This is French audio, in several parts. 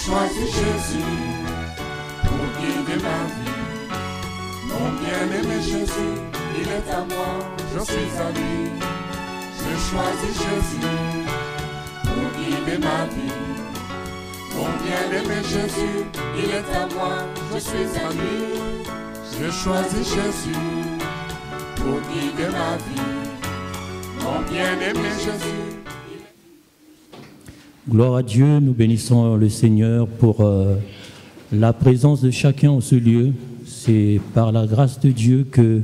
choisi Jésus pour guider ma vie. Mon bien-aimé Jésus, il est à moi, je suis à lui. J'ai choisi Jésus pour guider ma vie. Mon bien-aimé Jésus, il est à moi, je suis à lui. J'ai choisi Jésus pour guider ma vie. Mon bien-aimé Jésus. Gloire à Dieu, nous bénissons le Seigneur pour la présence de chacun en ce lieu. C'est par la grâce de Dieu que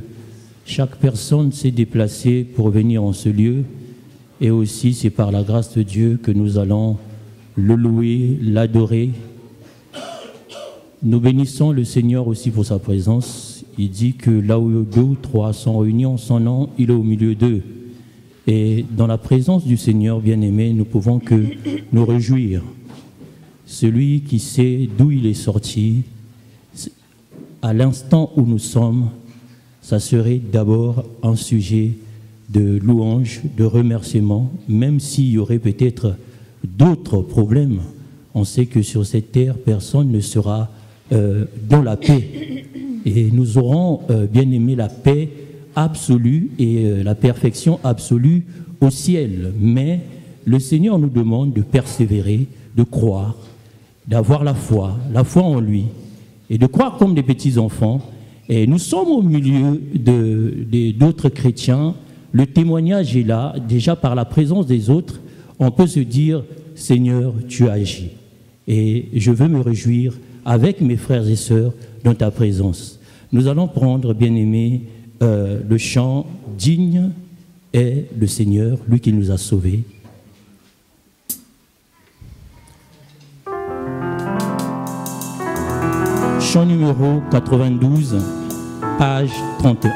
chaque personne s'est déplacée pour venir en ce lieu. Et aussi, c'est par la grâce de Dieu que nous allons le louer, l'adorer. Nous bénissons le Seigneur aussi pour sa présence. Il dit que là où 2 ou 3 sont réunis en son nom, il est au milieu d'eux. Et dans la présence du Seigneur bien-aimé, nous pouvons que nous réjouir. Celui qui sait d'où il est sorti, à l'instant où nous sommes, ça serait d'abord un sujet de louange, de remerciement, même s'il y aurait peut-être d'autres problèmes. On sait que sur cette terre, personne ne sera dans la paix. Et nous aurons bien aimé la paix absolue et la perfection absolue au ciel. Mais le Seigneur nous demande de persévérer, de croire, d'avoir la foi en lui, et de croire comme des petits-enfants. Et nous sommes au milieu d'autres chrétiens. Le témoignage est là, déjà par la présence des autres. On peut se dire, Seigneur, tu agis. Et je veux me réjouir avec mes frères et sœurs dans ta présence. Nous allons prendre, bien-aimés, le chant « Digne est le Seigneur, lui qui nous a sauvés ». Chant numéro 92, page 31.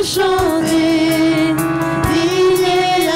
Chanter, il est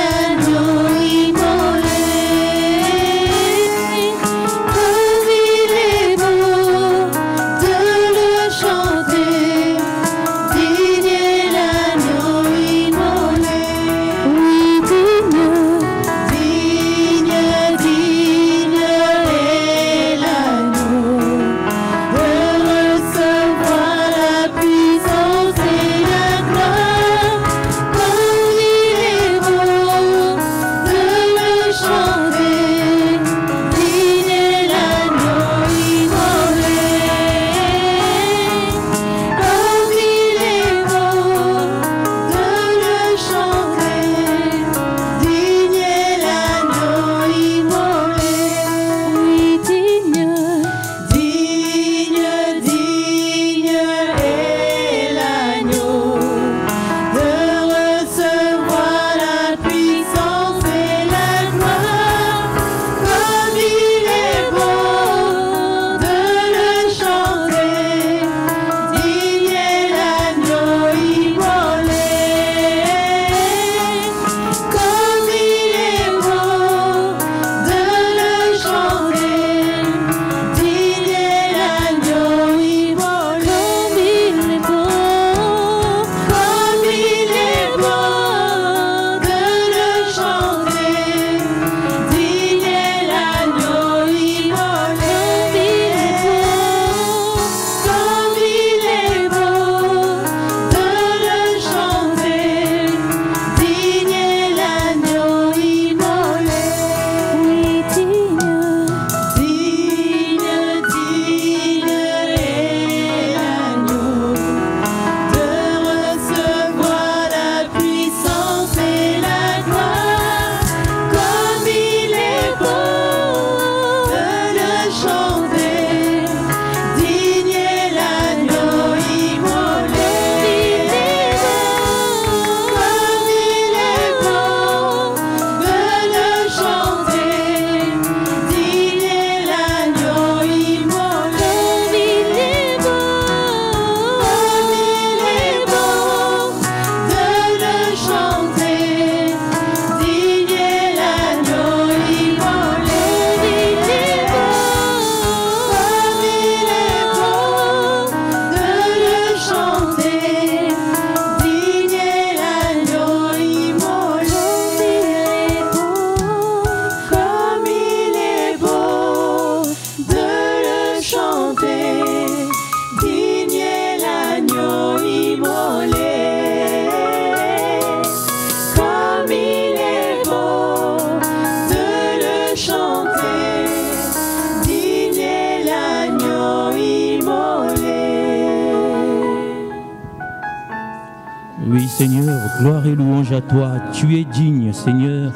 Oui, Seigneur, gloire et louange à toi. Tu es digne, Seigneur,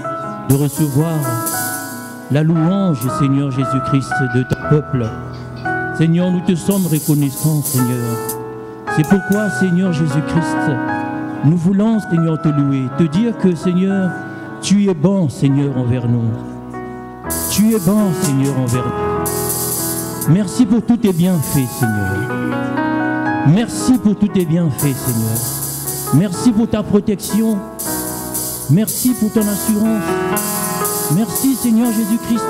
de recevoir la louange, Seigneur Jésus-Christ, de ton peuple. Seigneur, nous te sommes reconnaissants, Seigneur. C'est pourquoi, Seigneur Jésus-Christ, nous voulons, Seigneur, te louer, te dire que, Seigneur, tu es bon, Seigneur, envers nous. Tu es bon, Seigneur, envers nous. Merci pour tous tes bienfaits, Seigneur. Merci pour tous tes bienfaits, Seigneur. Merci pour ta protection. Merci pour ton assurance. Merci, Seigneur Jésus-Christ.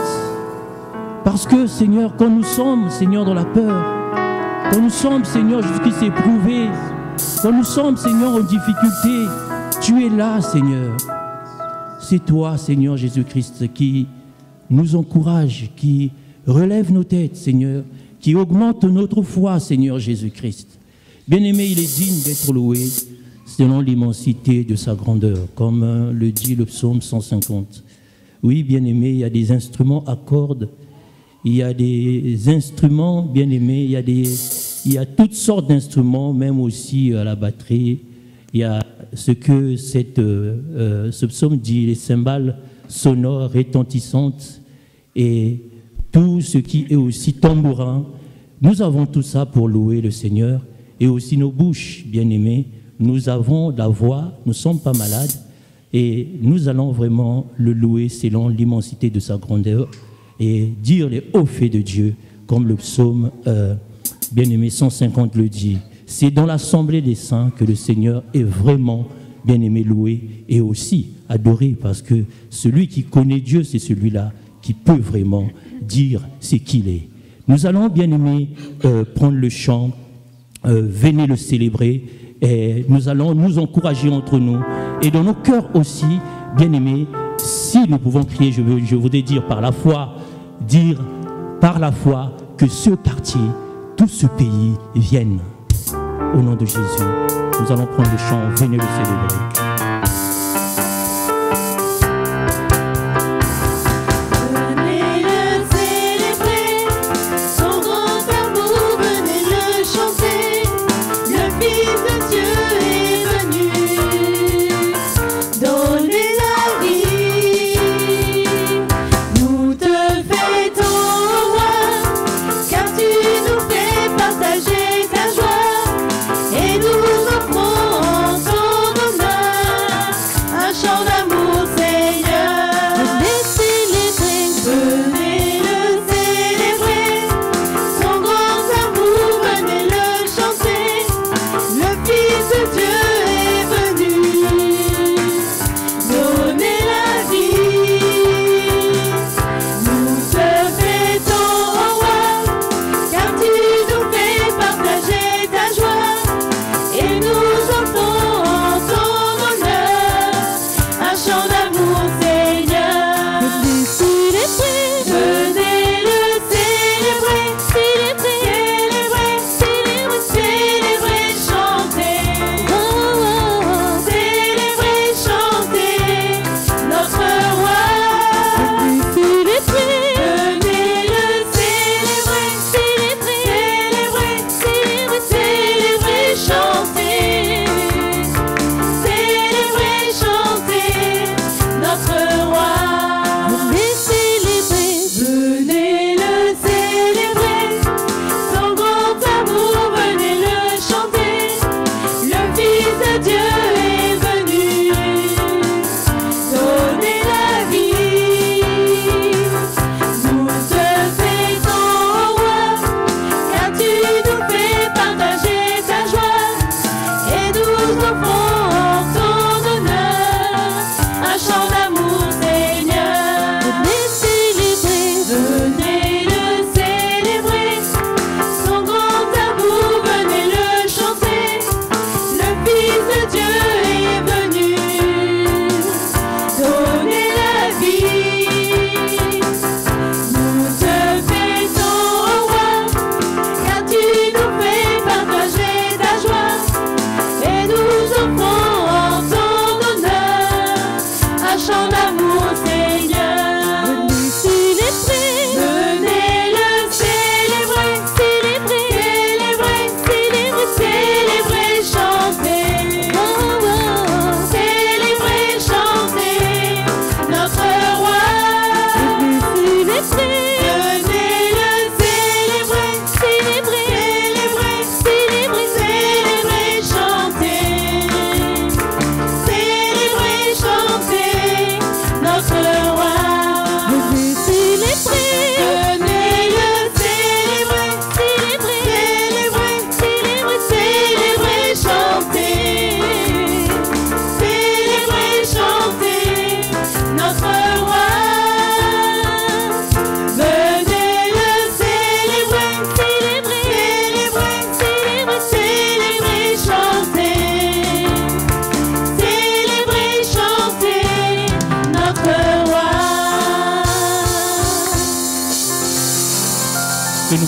Parce que, Seigneur, quand nous sommes, Seigneur, dans la peur, quand nous sommes, Seigneur Jésus-Christ, éprouvés, quand nous sommes, Seigneur, en difficulté, tu es là, Seigneur. C'est toi, Seigneur Jésus-Christ, qui nous encourage, qui relève nos têtes, Seigneur, qui augmente notre foi, Seigneur Jésus-Christ. Bien-aimé, il est digne d'être loué selon l'immensité de sa grandeur, comme le dit le psaume 150. Oui, bien-aimé, il y a des instruments à cordes, il y a des instruments, bien-aimés, il y a toutes sortes d'instruments, même aussi à la batterie. Il y a ce que ce psaume dit, les cymbales sonores, retentissantes, et tout ce qui est aussi tambourin. Nous avons tout ça pour louer le Seigneur, et aussi nos bouches, bien-aimés. Nous avons la voix, nous ne sommes pas malades, et nous allons vraiment le louer selon l'immensité de sa grandeur et dire les hauts faits de Dieu, comme le psaume bien-aimé 150 le dit. C'est dans l'assemblée des saints que le Seigneur est vraiment bien-aimé, loué et aussi adoré, parce que celui qui connaît Dieu, c'est celui-là qui peut vraiment dire ce qu'il est. Nous allons, bien-aimé, prendre le chant, venez le célébrer, et nous allons nous encourager entre nous, et dans nos cœurs aussi, bien-aimés, si nous pouvons crier, je voudrais dire par la foi que ce quartier, tout ce pays vienne. Au nom de Jésus, nous allons prendre le chant, venez le célébrer.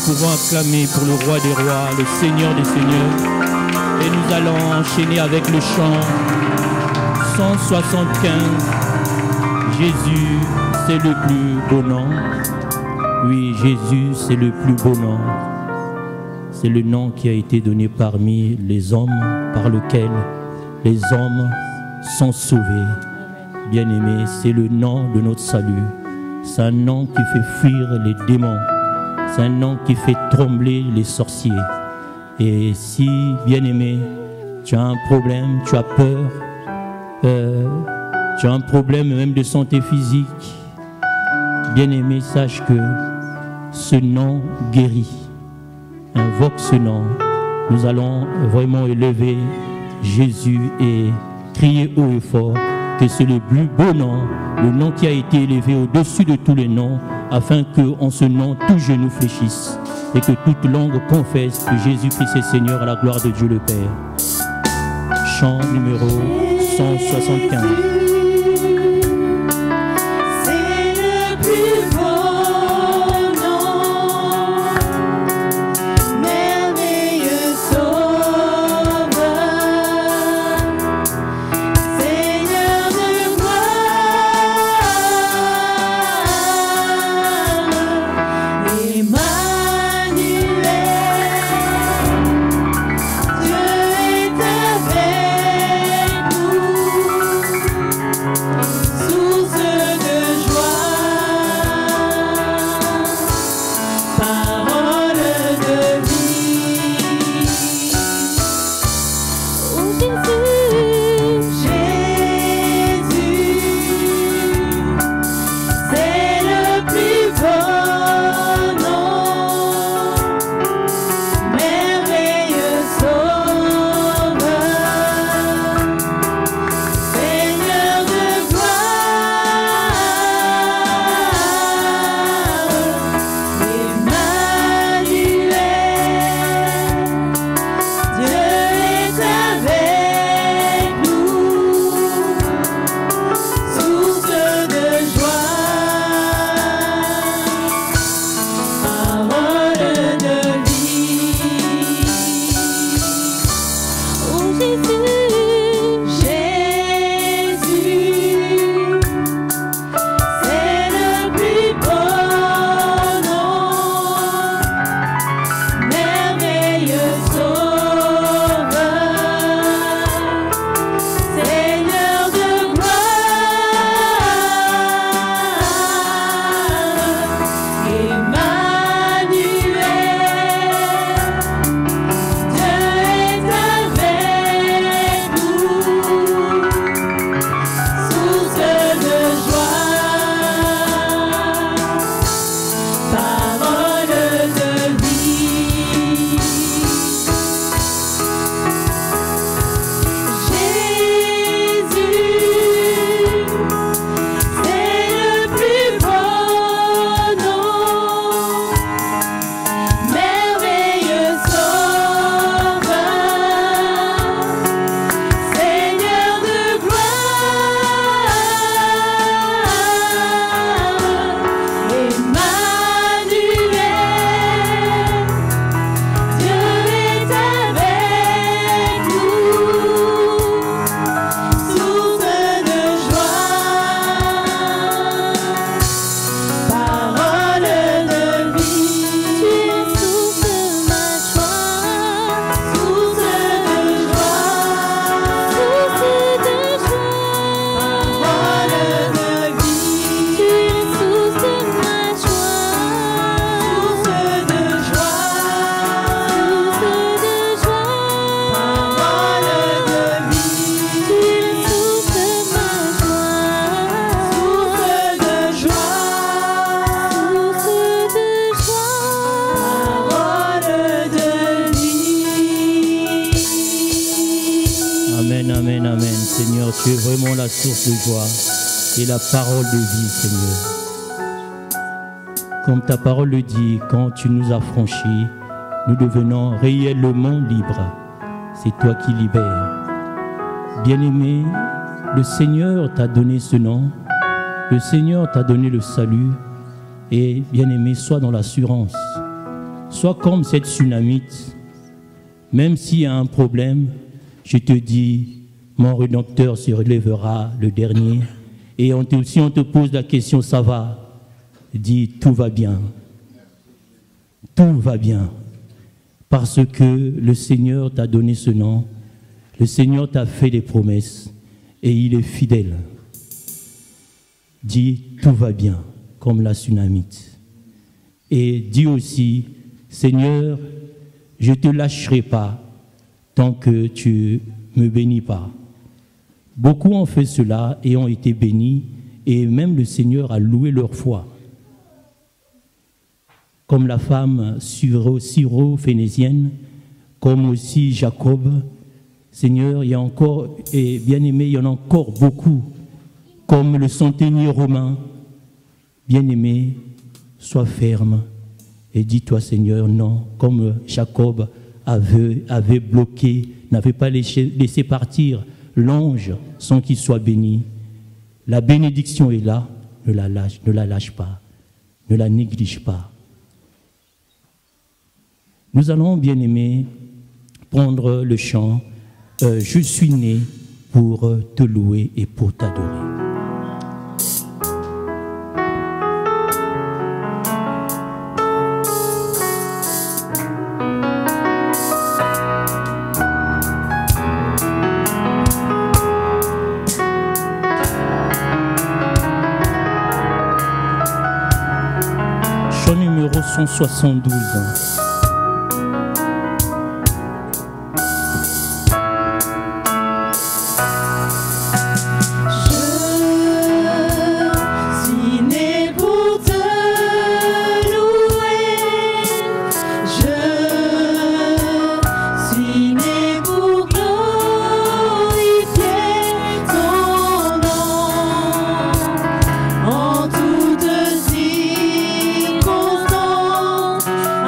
pouvons acclamer pour le roi des rois, le Seigneur des seigneurs. Et nous allons enchaîner avec le chant 175. Jésus, c'est le plus beau nom. Oui, Jésus, c'est le plus beau nom. C'est le nom qui a été donné parmi les hommes, par lequel les hommes sont sauvés. Bien-aimés, c'est le nom de notre salut. C'est un nom qui fait fuir les démons. C'est un nom qui fait trembler les sorciers. Et si, bien-aimé, tu as un problème, tu as peur, tu as un problème même de santé physique, bien-aimé, sache que ce nom guérit. Invoque ce nom. Nous allons vraiment élever Jésus et crier haut et fort que c'est le plus beau nom, le nom qui a été élevé au-dessus de tous les noms, afin qu'en ce nom, tout genou fléchisse et que toute langue confesse que Jésus-Christ est Seigneur à la gloire de Dieu le Père. Chant numéro 175. Tu es vraiment la source de joie et la parole de vie, Seigneur. Comme ta parole le dit, quand tu nous as franchis, nous devenons réellement libres. C'est toi qui libères. Bien-aimé, le Seigneur t'a donné ce nom. Le Seigneur t'a donné le salut. Et bien-aimé, sois dans l'assurance sois comme cette Sunamite. Même s'il y a un problème, je te dis, mon Rédempteur se relèvera le dernier. Et si on te pose la question, ça va, dis, tout va bien. Tout va bien. Parce que le Seigneur t'a donné ce nom, le Seigneur t'a fait des promesses et il est fidèle. Dis, tout va bien, comme la Sunamite. Et dis aussi, Seigneur, je ne te lâcherai pas tant que tu ne me bénis pas. Beaucoup ont fait cela et ont été bénis, et même le Seigneur a loué leur foi. Comme la femme syro-phénécienne, comme aussi Jacob. Seigneur, il y a encore, et bien aimé, il y en a encore beaucoup, comme le centenier romain. Bien aimé, sois ferme et dis-toi, Seigneur, non, comme Jacob avait bloqué, n'avait pas laissé partir l'ange sans qu'il soit béni. La bénédiction est là, ne la lâche pas, ne la néglige pas. Nous allons, bien aimé, prendre le chant « Je suis né pour te louer et pour t'adorer ». Chant numéro 172.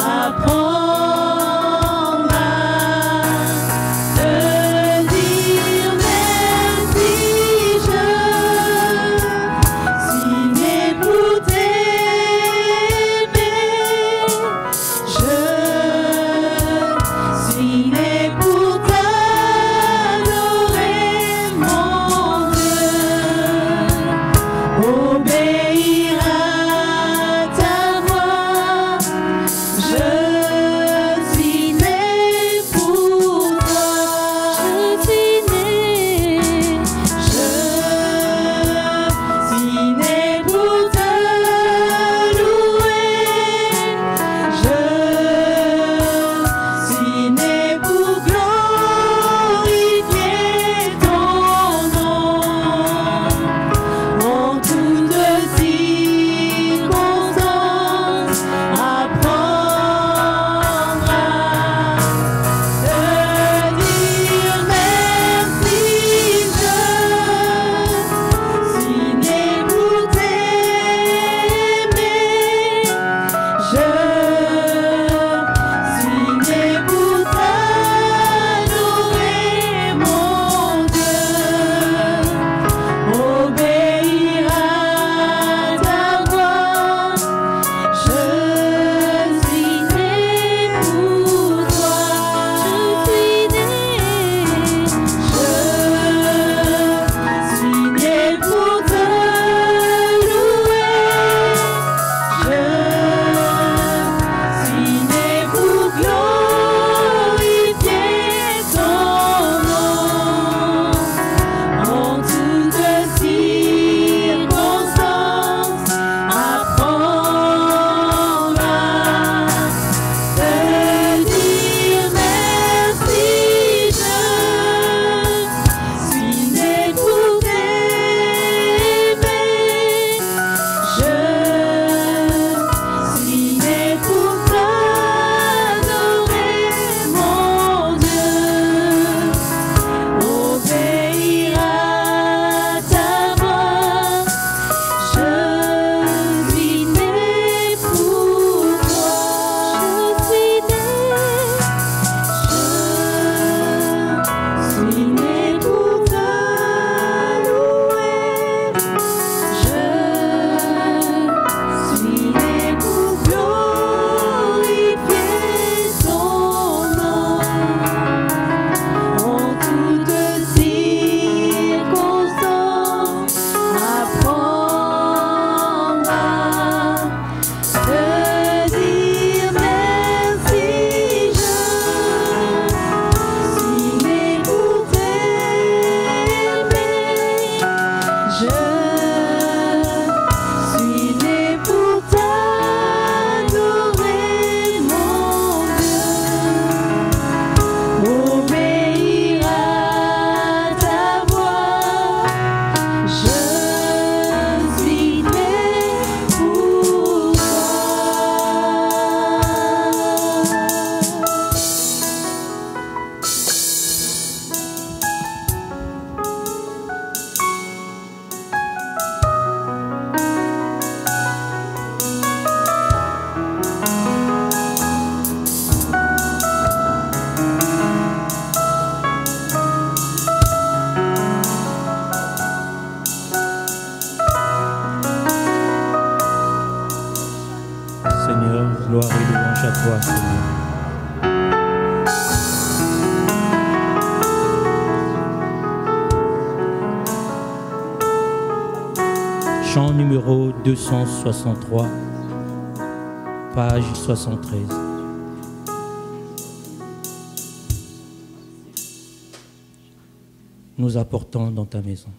Apprends toi, Seigneur. Chant numéro 263, page 73. Nous apportons dans ta maison.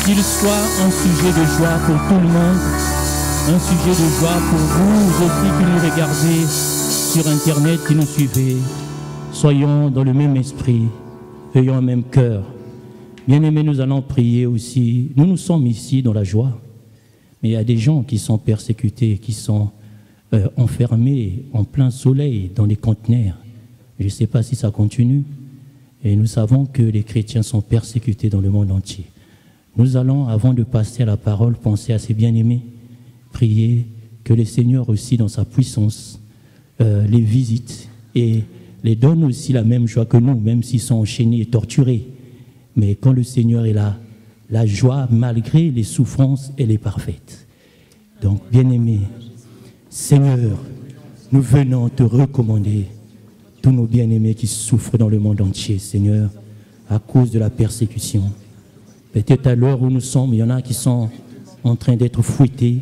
Qu'il soit un sujet de joie pour tout le monde, un sujet de joie pour vous aussi qui nous regardez sur Internet, qui nous suivez. Soyons dans le même esprit, ayons un même cœur. Bien-aimés, nous allons prier aussi. Nous sommes ici dans la joie, mais il y a des gens qui sont persécutés, qui sont enfermés en plein soleil dans les conteneurs. Je ne sais pas si ça continue. Et nous savons que les chrétiens sont persécutés dans le monde entier. Nous allons, avant de passer à la parole, penser à ces bien-aimés, prier que le Seigneur aussi, dans sa puissance, les visite et les donne aussi la même joie que nous, même s'ils sont enchaînés et torturés. Mais quand le Seigneur est là, La joie, malgré les souffrances, elle est parfaite. Donc, bien-aimé, Seigneur, nous venons te recommander tous nos bien-aimés qui souffrent dans le monde entier, Seigneur, à cause de la persécution. Peut-être à l'heure où nous sommes, il y en a qui sont en train d'être fouettés.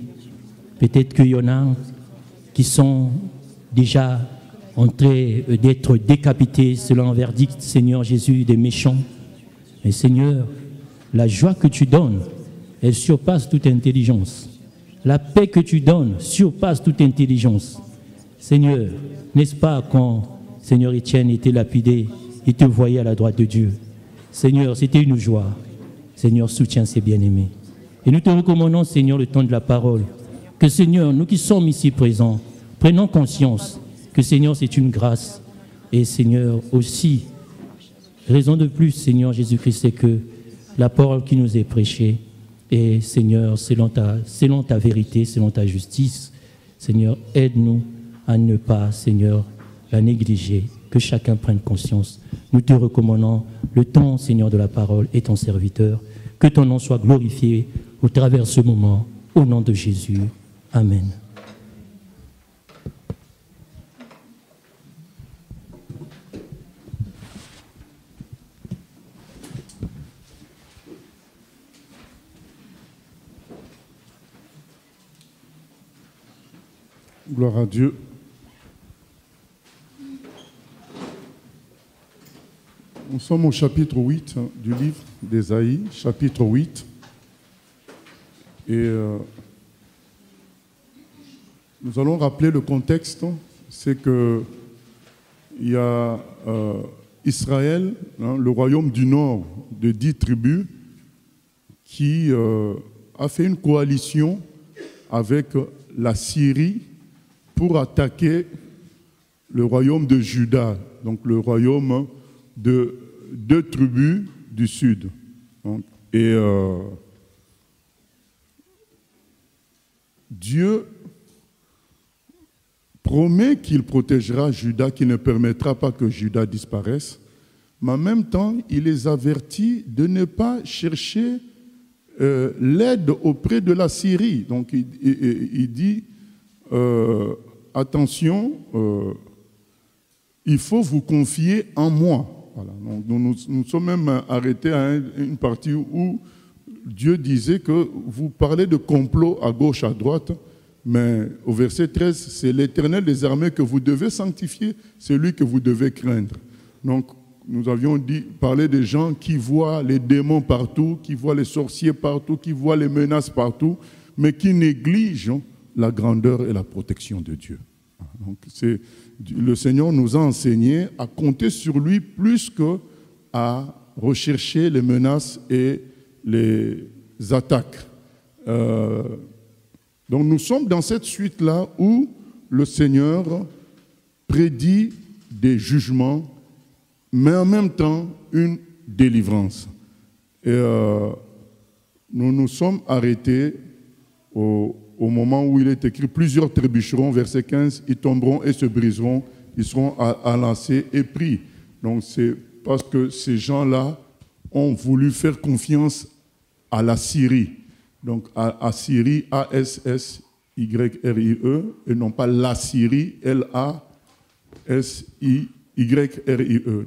Peut-être qu'il y en a qui sont déjà en train d'être décapités selon un verdict, Seigneur Jésus, des méchants. Mais Seigneur, la joie que tu donnes, elle surpasse toute intelligence. La paix que tu donnes surpasse toute intelligence. Seigneur, n'est-ce pas quand Seigneur Étienne était lapidé, il te voyait à la droite de Dieu. Seigneur, c'était une joie. Seigneur, soutiens ses bien-aimés. Et nous te recommandons, Seigneur, le temps de la parole. Que Seigneur, nous qui sommes ici présents, prenons conscience que Seigneur, c'est une grâce. Et Seigneur, aussi, raison de plus, Seigneur Jésus-Christ, c'est que la parole qui nous est prêchée, et Seigneur, selon ta vérité, selon ta justice, Seigneur, aide-nous à ne pas, Seigneur, la négliger, que chacun prenne conscience. Nous te recommandons le temps, Seigneur, de la parole et ton serviteur. Que ton nom soit glorifié au travers de ce moment, au nom de Jésus. Amen. Gloire à Dieu. Nous sommes au chapitre 8 du livre d'Ésaïe, chapitre 8. Et nous allons rappeler le contexte. C'est que il y a Israël, le royaume du nord de 10 tribus, qui a fait une coalition avec la Syrie pour attaquer le royaume de Juda, donc le royaume de 2 tribus du sud. Et Dieu promet qu'il protégera Juda, qu'il ne permettra pas que Juda disparaisse, mais en même temps, il les avertit de ne pas chercher l'aide auprès de la Syrie. Donc il dit, attention, il faut vous confier en moi. Voilà. Donc, nous sommes même arrêtés à une partie où Dieu disait que vous parlez de complot à gauche, à droite, mais au verset 13, c'est l'Éternel des armées que vous devez sanctifier, c'est lui que vous devez craindre. Donc, nous avions parlé des gens qui voient les démons partout, qui voient les sorciers partout, qui voient les menaces partout, mais qui négligent la grandeur et la protection de Dieu. Donc, le Seigneur nous a enseigné à compter sur lui plus qu'à rechercher les menaces et les attaques. Donc nous sommes dans cette suite-là où le Seigneur prédit des jugements, mais en même temps une délivrance. Et nous nous sommes arrêtés au moment où il est écrit « Plusieurs trébucheront », verset 15, « ils tomberont et se briseront, ils seront enlacés et pris ». Donc c'est parce que ces gens-là ont voulu faire confiance à la Syrie. Donc à Syrie, A-S-S-Y-R-I-E, et non pas la Syrie, L-A-S-I-Y-R-I-E.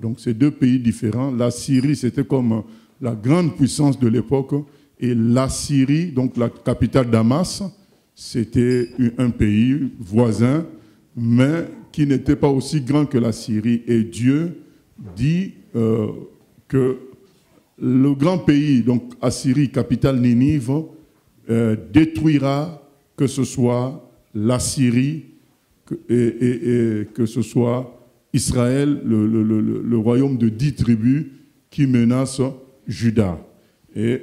Donc c'est 2 pays différents. La Syrie, c'était comme la grande puissance de l'époque, et la Syrie, donc la capitale Damas, c'était un pays voisin, mais qui n'était pas aussi grand que la Syrie. Et Dieu dit que le grand pays, donc Assyrie, capitale Ninive, détruira que ce soit la Syrie et que ce soit Israël, le royaume de 10 tribus qui menace Juda. Et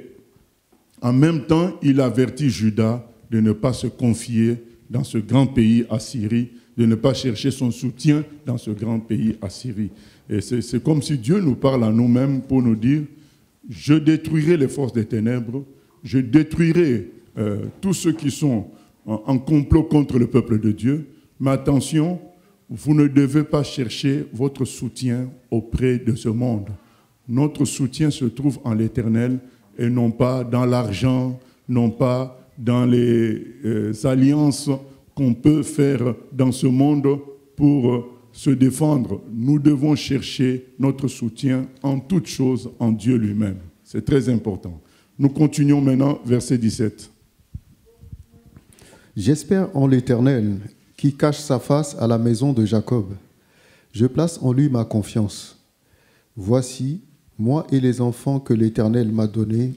en même temps, il avertit Juda de ne pas se confier dans ce grand pays Assyrie, de ne pas chercher son soutien dans ce grand pays Assyrie. Et c'est comme si Dieu nous parle à nous-mêmes pour nous dire « Je détruirai les forces des ténèbres, je détruirai tous ceux qui sont en complot contre le peuple de Dieu, mais attention, vous ne devez pas chercher votre soutien auprès de ce monde. Notre soutien se trouve en l'Éternel et non pas dans l'argent, non pas dans les alliances qu'on peut faire dans ce monde pour se défendre. Nous devons chercher notre soutien en toutes choses en Dieu lui-même. C'est très important. Nous continuons maintenant, verset 17. J'espère en l'Éternel, qui cache sa face à la maison de Jacob. Je place en lui ma confiance. Voici, moi et les enfants que l'Éternel m'a donnés,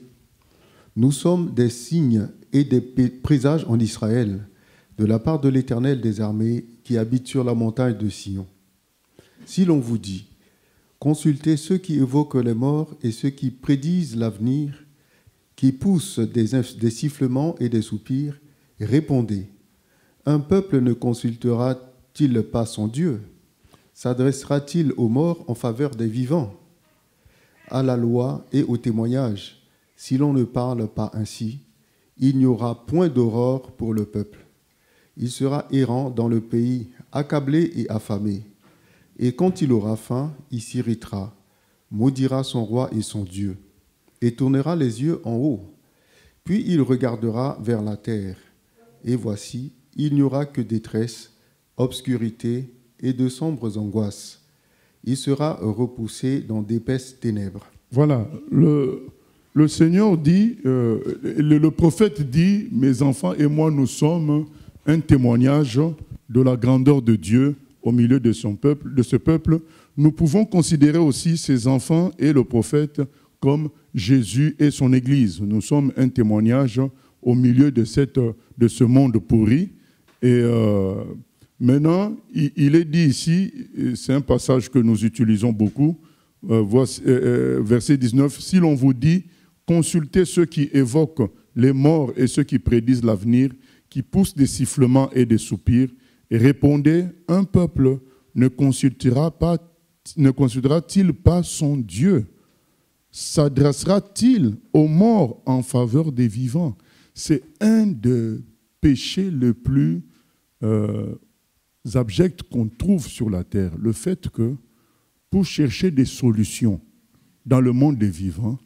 nous sommes des signes et des présages en Israël, de la part de l'Éternel des armées qui habite sur la montagne de Sion. Si l'on vous dit, consultez ceux qui évoquent les morts et ceux qui prédisent l'avenir, qui poussent des sifflements et des soupirs, répondez, un peuple ne consultera-t-il pas son Dieu? S'adressera-t-il aux morts en faveur des vivants? À la loi et au témoignage, si l'on ne parle pas ainsi, il n'y aura point d'aurore pour le peuple. Il sera errant dans le pays, accablé et affamé. Et quand il aura faim, il s'irritera, maudira son roi et son Dieu, et tournera les yeux en haut. Puis il regardera vers la terre. Et voici, il n'y aura que détresse, obscurité et de sombres angoisses. Il sera repoussé dans d'épaisses ténèbres. Voilà, le Seigneur dit, le prophète dit, mes enfants et moi, nous sommes un témoignage de la grandeur de Dieu au milieu de son peuple, de ce peuple. Nous pouvons considérer aussi ces enfants et le prophète comme Jésus et son Église. Nous sommes un témoignage au milieu de ce monde pourri. Et maintenant, il est dit ici, c'est un passage que nous utilisons beaucoup, verset 19, « Si l'on vous dit, consultez ceux qui évoquent les morts et ceux qui prédisent l'avenir, qui poussent des sifflements et des soupirs, et répondez, un peuple ne consultera-t-il pas son Dieu? S'adressera-t-il aux morts en faveur des vivants ?» C'est un des péchés les plus abjects qu'on trouve sur la terre. Le fait que, pour chercher des solutions dans le monde des vivants,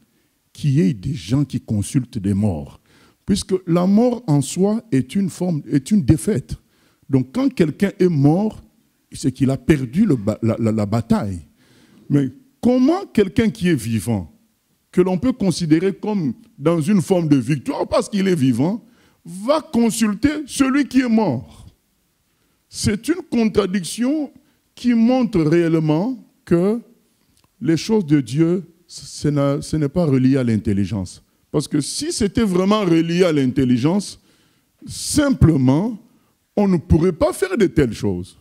qu'il y ait des gens qui consultent des morts. Puisque la mort en soi est une défaite. Donc quand quelqu'un est mort, c'est qu'il a perdu la bataille. Mais comment quelqu'un qui est vivant, que l'on peut considérer comme dans une forme de victoire parce qu'il est vivant, va consulter celui qui est mort? C'est une contradiction qui montre réellement que les choses de Dieu, ce n'est pas relié à l'intelligence. Parce que si c'était vraiment relié à l'intelligence, simplement, on ne pourrait pas faire de telles choses.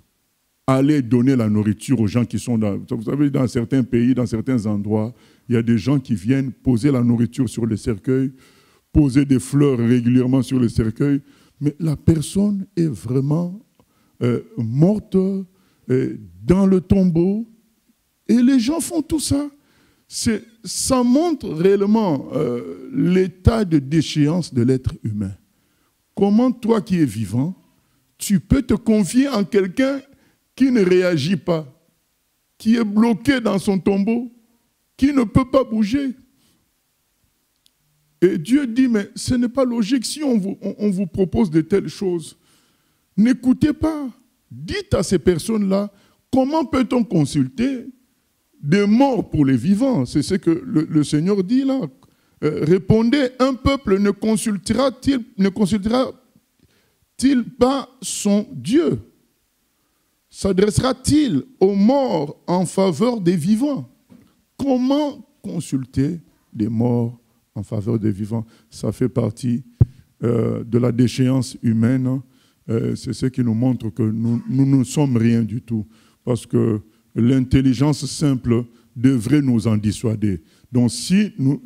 Aller donner la nourriture aux gens qui sont dans... Vous savez, dans certains pays, dans certains endroits, il y a des gens qui viennent poser la nourriture sur le cercueil, poser des fleurs régulièrement sur le cercueil, mais la personne est vraiment morte dans le tombeau, et les gens font tout ça. Ça montre réellement l'état de déchéance de l'être humain. Comment toi qui es vivant, tu peux te confier en quelqu'un qui ne réagit pas, qui est bloqué dans son tombeau, qui ne peut pas bouger. Et Dieu dit, mais ce n'est pas logique si on vous propose de telles choses. N'écoutez pas. Dites à ces personnes-là, comment peut-on consulter des morts pour les vivants? C'est ce que le Seigneur dit là. Répondez, un peuple ne consultera-t-il pas son Dieu? S'adressera-t-il aux morts en faveur des vivants? Comment consulter des morts en faveur des vivants? Ça fait partie de la déchéance humaine. C'est ce qui nous montre que nous ne sommes rien du tout. Parce que l'intelligence simple devrait nous en dissuader. Donc si nous,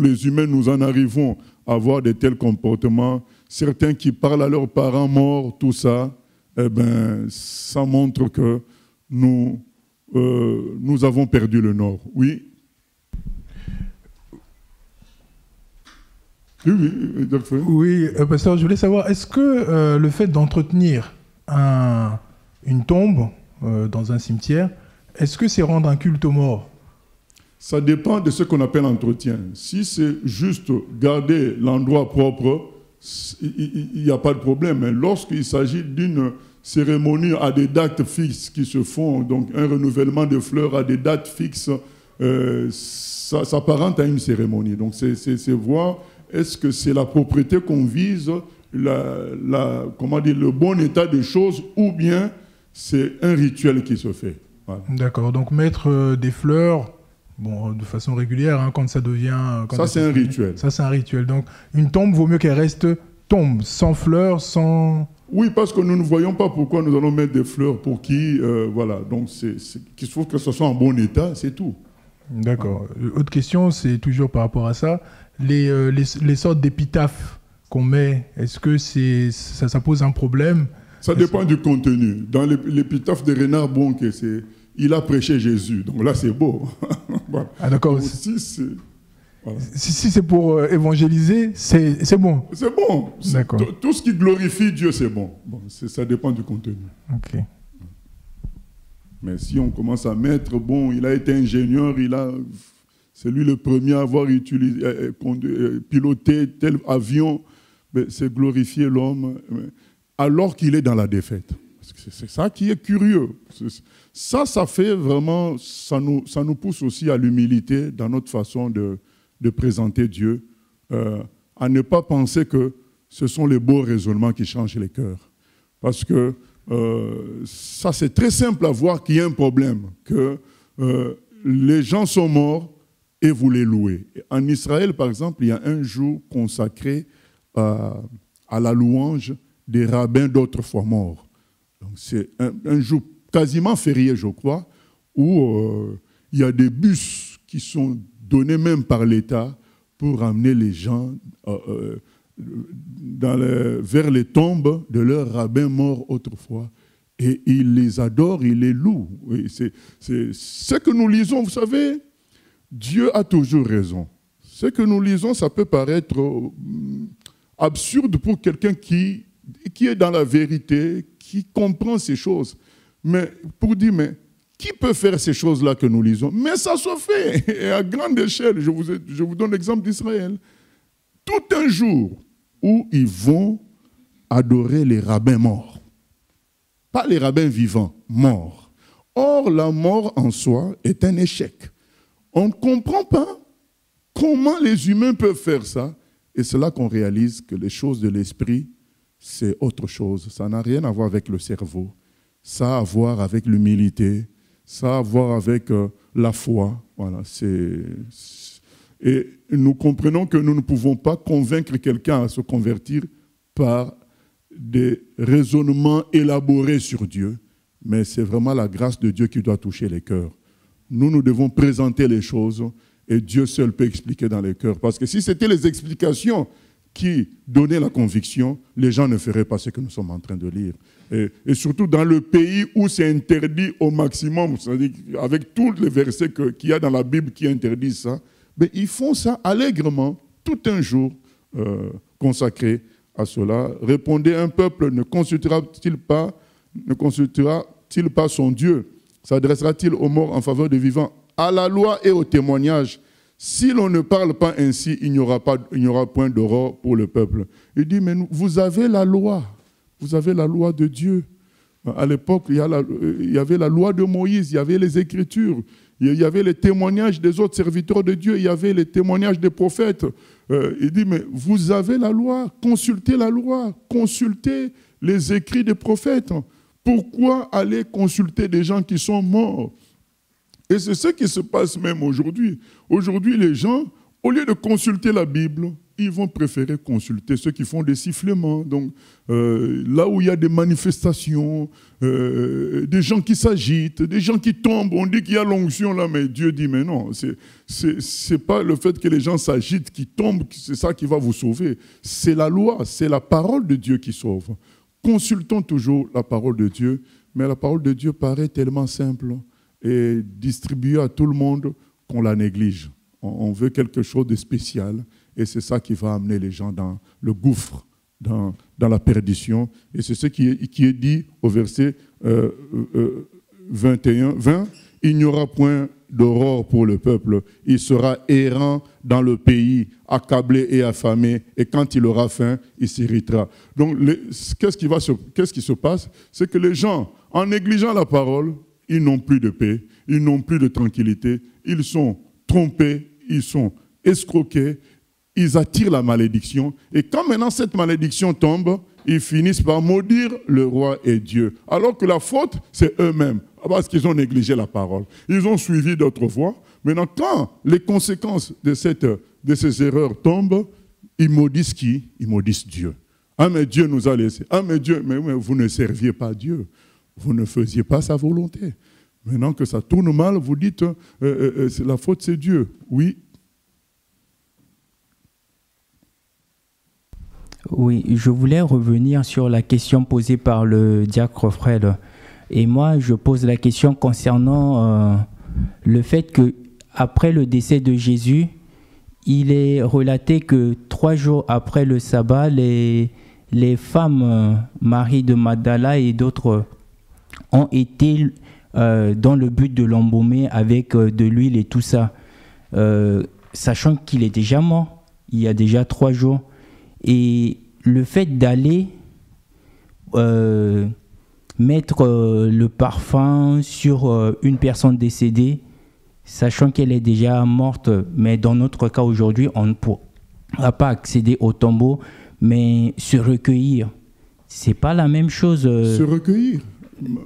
les humains, nous en arrivons à avoir de tels comportements, certains qui parlent à leurs parents morts, tout ça, eh ben, ça montre que nous avons perdu le nord. Oui. Oui, pasteur, je voulais savoir, est-ce que le fait d'entretenir une tombe dans un cimetière, est-ce que c'est rendre un culte aux morts? ça dépend de ce qu'on appelle entretien. Si c'est juste garder l'endroit propre, il n'y a pas de problème. Mais lorsqu'il s'agit d'une cérémonie à des dates fixes qui se font, donc un renouvellement de fleurs à des dates fixes, ça s'apparente à une cérémonie. Donc c'est voir, est-ce que c'est la propreté qu'on vise, comment dire, le bon état des choses, ou bien c'est un rituel qui se fait. Voilà. D'accord, donc mettre des fleurs, bon, de façon régulière, hein, quand ça devient... Ça, c'est un rituel. Ça, c'est un rituel. Donc, une tombe, vaut mieux qu'elle reste tombe, sans fleurs, sans... Oui, parce que nous ne voyons pas pourquoi nous allons mettre des fleurs pour qui, voilà. Donc, qu'il faut que ce soit en bon état, c'est tout. D'accord. Autre question, c'est toujours par rapport à ça. Les sortes d'épitaphes qu'on met, est-ce que ça pose un problème? Ça dépend du contenu. Dans l'épitaphe de Renard Bonke, c'est « Il a prêché Jésus ». Donc là, c'est beau. Voilà. Ah d'accord. Si c'est pour évangéliser, c'est bon. C'est bon. D'accord. Tout ce qui glorifie Dieu, c'est bon. Ça dépend du contenu. Ok. Mais si on commence à mettre, bon, il a été ingénieur, c'est lui le premier à avoir piloté tel avion, c'est glorifier l'homme, alors qu'il est dans la défaite. C'est ça qui est curieux. Ça fait vraiment, ça nous pousse aussi à l'humilité dans notre façon de présenter Dieu, à ne pas penser que ce sont les beaux raisonnements qui changent les cœurs. Parce que ça, c'est très simple à voir qu'il y a un problème, que les gens sont morts et vous les louez. En Israël, par exemple, il y a un jour consacré à la louange des rabbins d'autrefois morts. Donc c'est un jour quasiment férié, je crois, où il y a des bus qui sont donnés même par l'État pour amener les gens vers les tombes de leurs rabbins morts autrefois. Et ils les adorent, ils les louent. C'est ce que nous lisons, vous savez, Dieu a toujours raison. Ce que nous lisons, ça peut paraître absurde pour quelqu'un qui est dans la vérité, qui comprend ces choses. Mais pour dire, mais qui peut faire ces choses-là que nous lisons? Mais ça se fait, et à grande échelle. Je vous donne l'exemple d'Israël. Tout un jour où ils vont adorer les rabbins morts. Pas les rabbins vivants, morts. Or, la mort en soi est un échec. On ne comprend pas comment les humains peuvent faire ça. Et c'est là qu'on réalise que les choses de l'esprit, c'est autre chose. Ça n'a rien à voir avec le cerveau. Ça a à voir avec l'humilité. Ça a à voir avec la foi. Voilà, et nous comprenons que nous ne pouvons pas convaincre quelqu'un à se convertir par des raisonnements élaborés sur Dieu, mais c'est vraiment la grâce de Dieu qui doit toucher les cœurs. Nous devons présenter les choses et Dieu seul peut expliquer dans les cœurs. Parce que si c'était les explications qui donnaient la conviction, les gens ne feraient pas ce que nous sommes en train de lire. Et surtout dans le pays où c'est interdit au maximum, c'est-à-dire avec tous les versets qu'il y a dans la Bible qui interdisent ça, mais ils font ça allègrement, tout un jour consacré à cela. Répondez, un peuple ne consultera-t-il pas son Dieu? S'adressera-t-il aux morts en faveur des vivants? À la loi et au témoignage. Si l'on ne parle pas ainsi, il n'y aura point d'aurore pour le peuple. Il dit, mais vous avez la loi. Vous avez la loi de Dieu. À l'époque, il y avait la loi de Moïse, il y avait les Écritures, il y avait les témoignages des autres serviteurs de Dieu, il y avait les témoignages des prophètes. Il dit, mais vous avez la loi, consultez les écrits des prophètes. Pourquoi aller consulter des gens qui sont morts? Et c'est ce qui se passe même aujourd'hui. Aujourd'hui, les gens, au lieu de consulter la Bible, ils vont préférer consulter ceux qui font des sifflements. Donc, là où il y a des manifestations, des gens qui s'agitent, des gens qui tombent, on dit qu'il y a l'onction là, mais Dieu dit, mais non, c'est pas le fait que les gens s'agitent, qui tombent, c'est ça qui va vous sauver. C'est la loi, c'est la parole de Dieu qui sauve. Consultons toujours la parole de Dieu, mais la parole de Dieu paraît tellement simple et distribuée à tout le monde qu'on la néglige. On veut quelque chose de spécial. Et c'est ça qui va amener les gens dans le gouffre, dans la perdition. Et c'est ce qui est dit au verset 20. Il n'y aura point d'aurore pour le peuple. Il sera errant dans le pays, accablé et affamé, et quand il aura faim, il s'irritera. Donc, qu'est-ce qui se passe? C'est que les gens, en négligeant la parole, ils n'ont plus de paix, ils n'ont plus de tranquillité, ils sont trompés, ils sont escroqués, ils attirent la malédiction. Et quand maintenant cette malédiction tombe, ils finissent par maudire le roi et Dieu. Alors que la faute, c'est eux-mêmes, parce qu'ils ont négligé la parole. Ils ont suivi d'autres voies. Maintenant, quand les conséquences de ces erreurs tombent, ils maudissent qui? Ils maudissent Dieu. Ah, mais Dieu nous a laissés. Ah, mais Dieu, mais vous ne serviez pas Dieu. Vous ne faisiez pas sa volonté. Maintenant que ça tourne mal, vous dites, la faute, c'est Dieu. Oui. Oui, je voulais revenir sur la question posée par le diacre Fred. Et moi, je pose la question concernant le fait que après le décès de Jésus, il est relaté que 3 jours après le sabbat, les femmes, Marie de Magdala et d'autres, ont été dans le but de l'embaumer avec de l'huile et tout ça, sachant qu'il est déjà mort, il y a déjà 3 jours. Et le fait d'aller mettre le parfum sur une personne décédée, sachant qu'elle est déjà morte, mais dans notre cas aujourd'hui, on ne pourra pas accéder au tombeau, mais se recueillir, c'est pas la même chose. Se recueillir?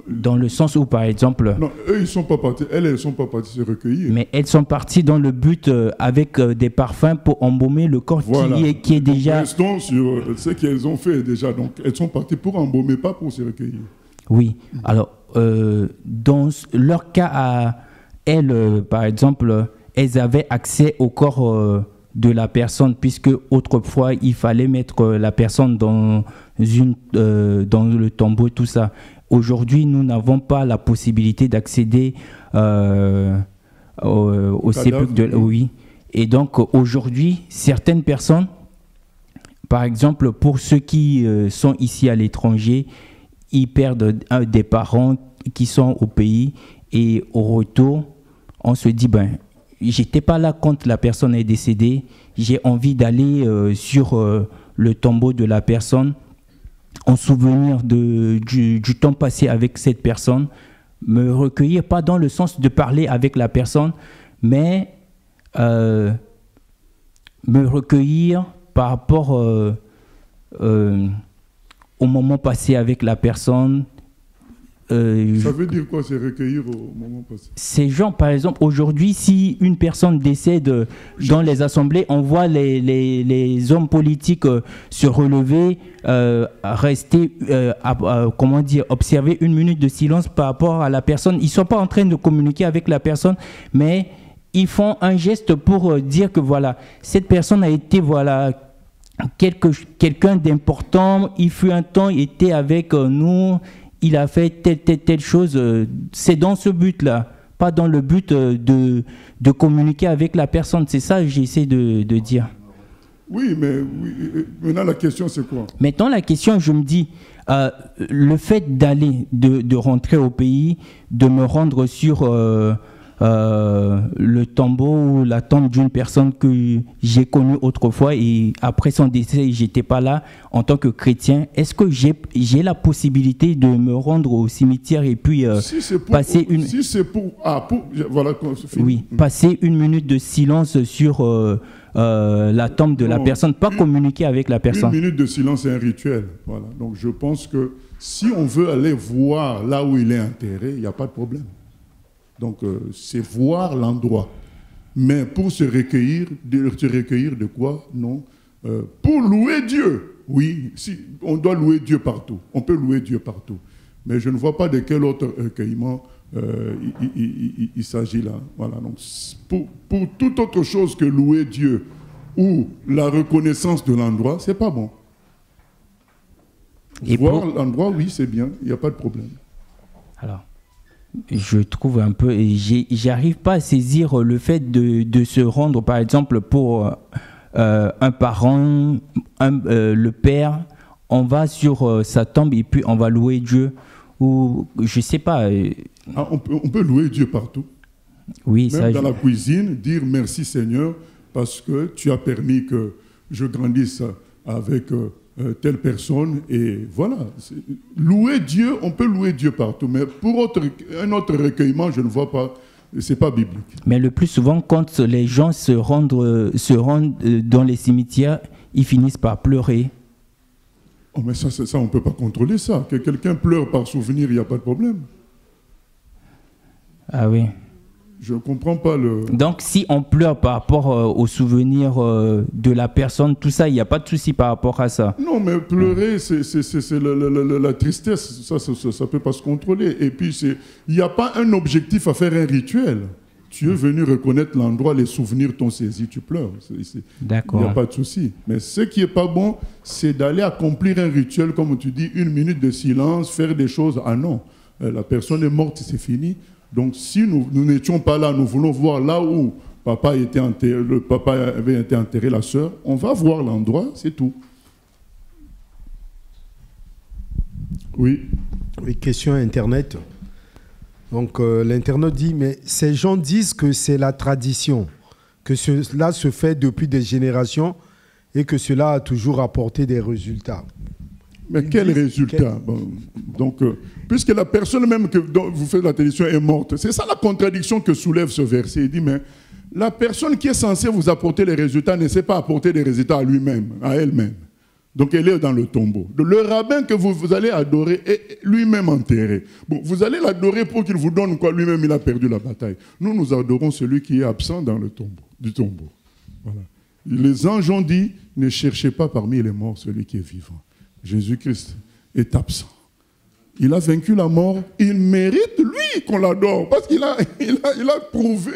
Dans le sens où, par exemple... Non, eux, ils sont pas partis. Elles ne sont pas parties se recueillir. Mais elles sont parties dans le but avec des parfums pour embaumer le corps, voilà, qui est déjà... Restons sur ce qu'elles ont fait déjà. Donc, elles sont parties pour embaumer, pas pour se recueillir. Oui. Alors, dans leur cas à elles, par exemple, elles avaient accès au corps de la personne, puisque autrefois, il fallait mettre la personne dans le tombeau, tout ça. Aujourd'hui, nous n'avons pas la possibilité d'accéder au sépulcre de... Oui. Et donc, aujourd'hui, certaines personnes, par exemple, pour ceux qui sont ici à l'étranger, ils perdent des parents qui sont au pays et au retour, on se dit, ben, j'étais pas là quand la personne est décédée, j'ai envie d'aller sur le tombeau de la personne en souvenir du temps passé avec cette personne, me recueillir, pas dans le sens de parler avec la personne, mais me recueillir par rapport au moment passé avec la personne. Ça veut dire quoi, c'est recueillir au moment passé? Ces gens, par exemple, aujourd'hui, si une personne décède dans les assemblées, on voit les hommes politiques se relever, rester, comment dire, observer 1 minute de silence par rapport à la personne. Ils ne sont pas en train de communiquer avec la personne, mais ils font un geste pour dire que voilà, cette personne a été, voilà, quelqu'un d'important, il fut un temps, il était avec nous, il a fait telle chose. C'est dans ce but-là, pas dans le but de communiquer avec la personne. C'est ça que j'essaie de dire. Oui, mais maintenant la question c'est quoi? Maintenant la question, je me dis, le fait d'aller, de rentrer au pays, de me rendre sur le tombeau ou la tombe d'une personne que j'ai connue autrefois et après son décès, j'étais pas là en tant que chrétien. Est-ce que j'ai la possibilité de me rendre au cimetière et puis passer une... Si c'est pour... voilà, oui, passer 1 minute de silence sur la tombe de la personne, pas communiquer avec la personne. 1 minute de silence, c'est un rituel. Voilà. Donc je pense que si on veut aller voir là où il est enterré, il n'y a pas de problème. Donc, c'est voir l'endroit. Mais pour se recueillir de quoi? Non. Pour louer Dieu, oui. Si, on doit louer Dieu partout. On peut louer Dieu partout. Mais je ne vois pas de quel autre recueillement il s'agit là. Voilà. Donc, pour toute autre chose que louer Dieu ou la reconnaissance de l'endroit, c'est pas bon. Et voir l'endroit, oui, c'est bien. Il n'y a pas de problème. Alors, je trouve un peu, j'arrive pas à saisir le fait de se rendre, par exemple, pour un parent, le père, on va sur sa tombe et puis on va louer Dieu, ou je sais pas. On peut louer Dieu partout. Oui, même ça, dans la cuisine, dire merci Seigneur parce que tu as permis que je grandisse avec telle personne. Et voilà. Louer Dieu, on peut louer Dieu partout. Mais pour un autre recueillement, je ne vois pas. C'est pas biblique. Mais le plus souvent, quand les gens se rendent dans les cimetières, ils finissent par pleurer. Oh, mais ça, on ne peut pas contrôler ça. Que quelqu'un pleure par souvenir, il n'y a pas de problème. Ah oui. Je ne comprends pas le... Donc, si on pleure par rapport aux souvenirs de la personne, tout ça, il n'y a pas de souci par rapport à ça. Non, mais pleurer, c'est la tristesse. Ça ne peut pas se contrôler. Et puis, il n'y a pas un objectif à faire un rituel. Tu es venu reconnaître l'endroit, les souvenirs t'ont saisi, tu pleures. D'accord. Il n'y a pas de souci. Mais ce qui n'est pas bon, c'est d'aller accomplir un rituel, comme tu dis, 1 minute de silence, faire des choses. Ah non, la personne est morte, c'est fini. Donc, si nous n'étions pas là, nous voulons voir là où papa était enterré, le papa avait été enterré, la sœur, on va voir l'endroit, c'est tout. Oui. Oui, question Internet. Donc, l'Internet dit, mais ces gens disent que c'est la tradition, que cela se fait depuis des générations et que cela a toujours apporté des résultats. Mais quel résultat? Bon, donc, puisque la personne même dont vous faites la télévision est morte, c'est ça la contradiction que soulève ce verset. Il dit, mais la personne qui est censée vous apporter les résultats ne sait pas apporter des résultats à lui-même, à elle-même. Donc elle est dans le tombeau. Le rabbin que vous allez adorer est lui-même enterré. Bon, vous allez l'adorer pour qu'il vous donne quoi? Lui-même, il a perdu la bataille. Nous adorons celui qui est absent dans le tombeau, du tombeau. Voilà. Les anges ont dit, ne cherchez pas parmi les morts celui qui est vivant. Jésus-Christ est absent. Il a vaincu la mort. Il mérite, lui, qu'on l'adore. Parce qu'il a prouvé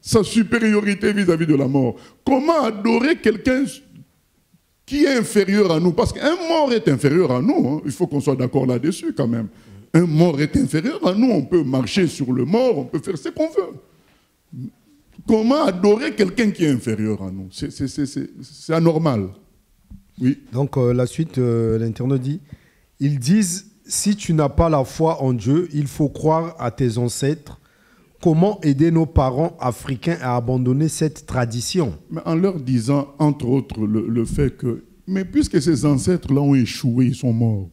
sa supériorité vis-à-vis de la mort. Comment adorer quelqu'un qui est inférieur à nous? Parce qu'un mort est inférieur à nous. Hein. Il faut qu'on soit d'accord là-dessus quand même. Un mort est inférieur à nous. On peut marcher sur le mort, on peut faire ce qu'on veut. Comment adorer quelqu'un qui est inférieur à nous? C'est anormal. Oui. Donc, la suite, l'Internet dit, ils disent, si tu n'as pas la foi en Dieu, il faut croire à tes ancêtres. Comment aider nos parents africains à abandonner cette tradition? Mais en leur disant, entre autres, le fait que, mais puisque ces ancêtres-là ont échoué, ils sont morts,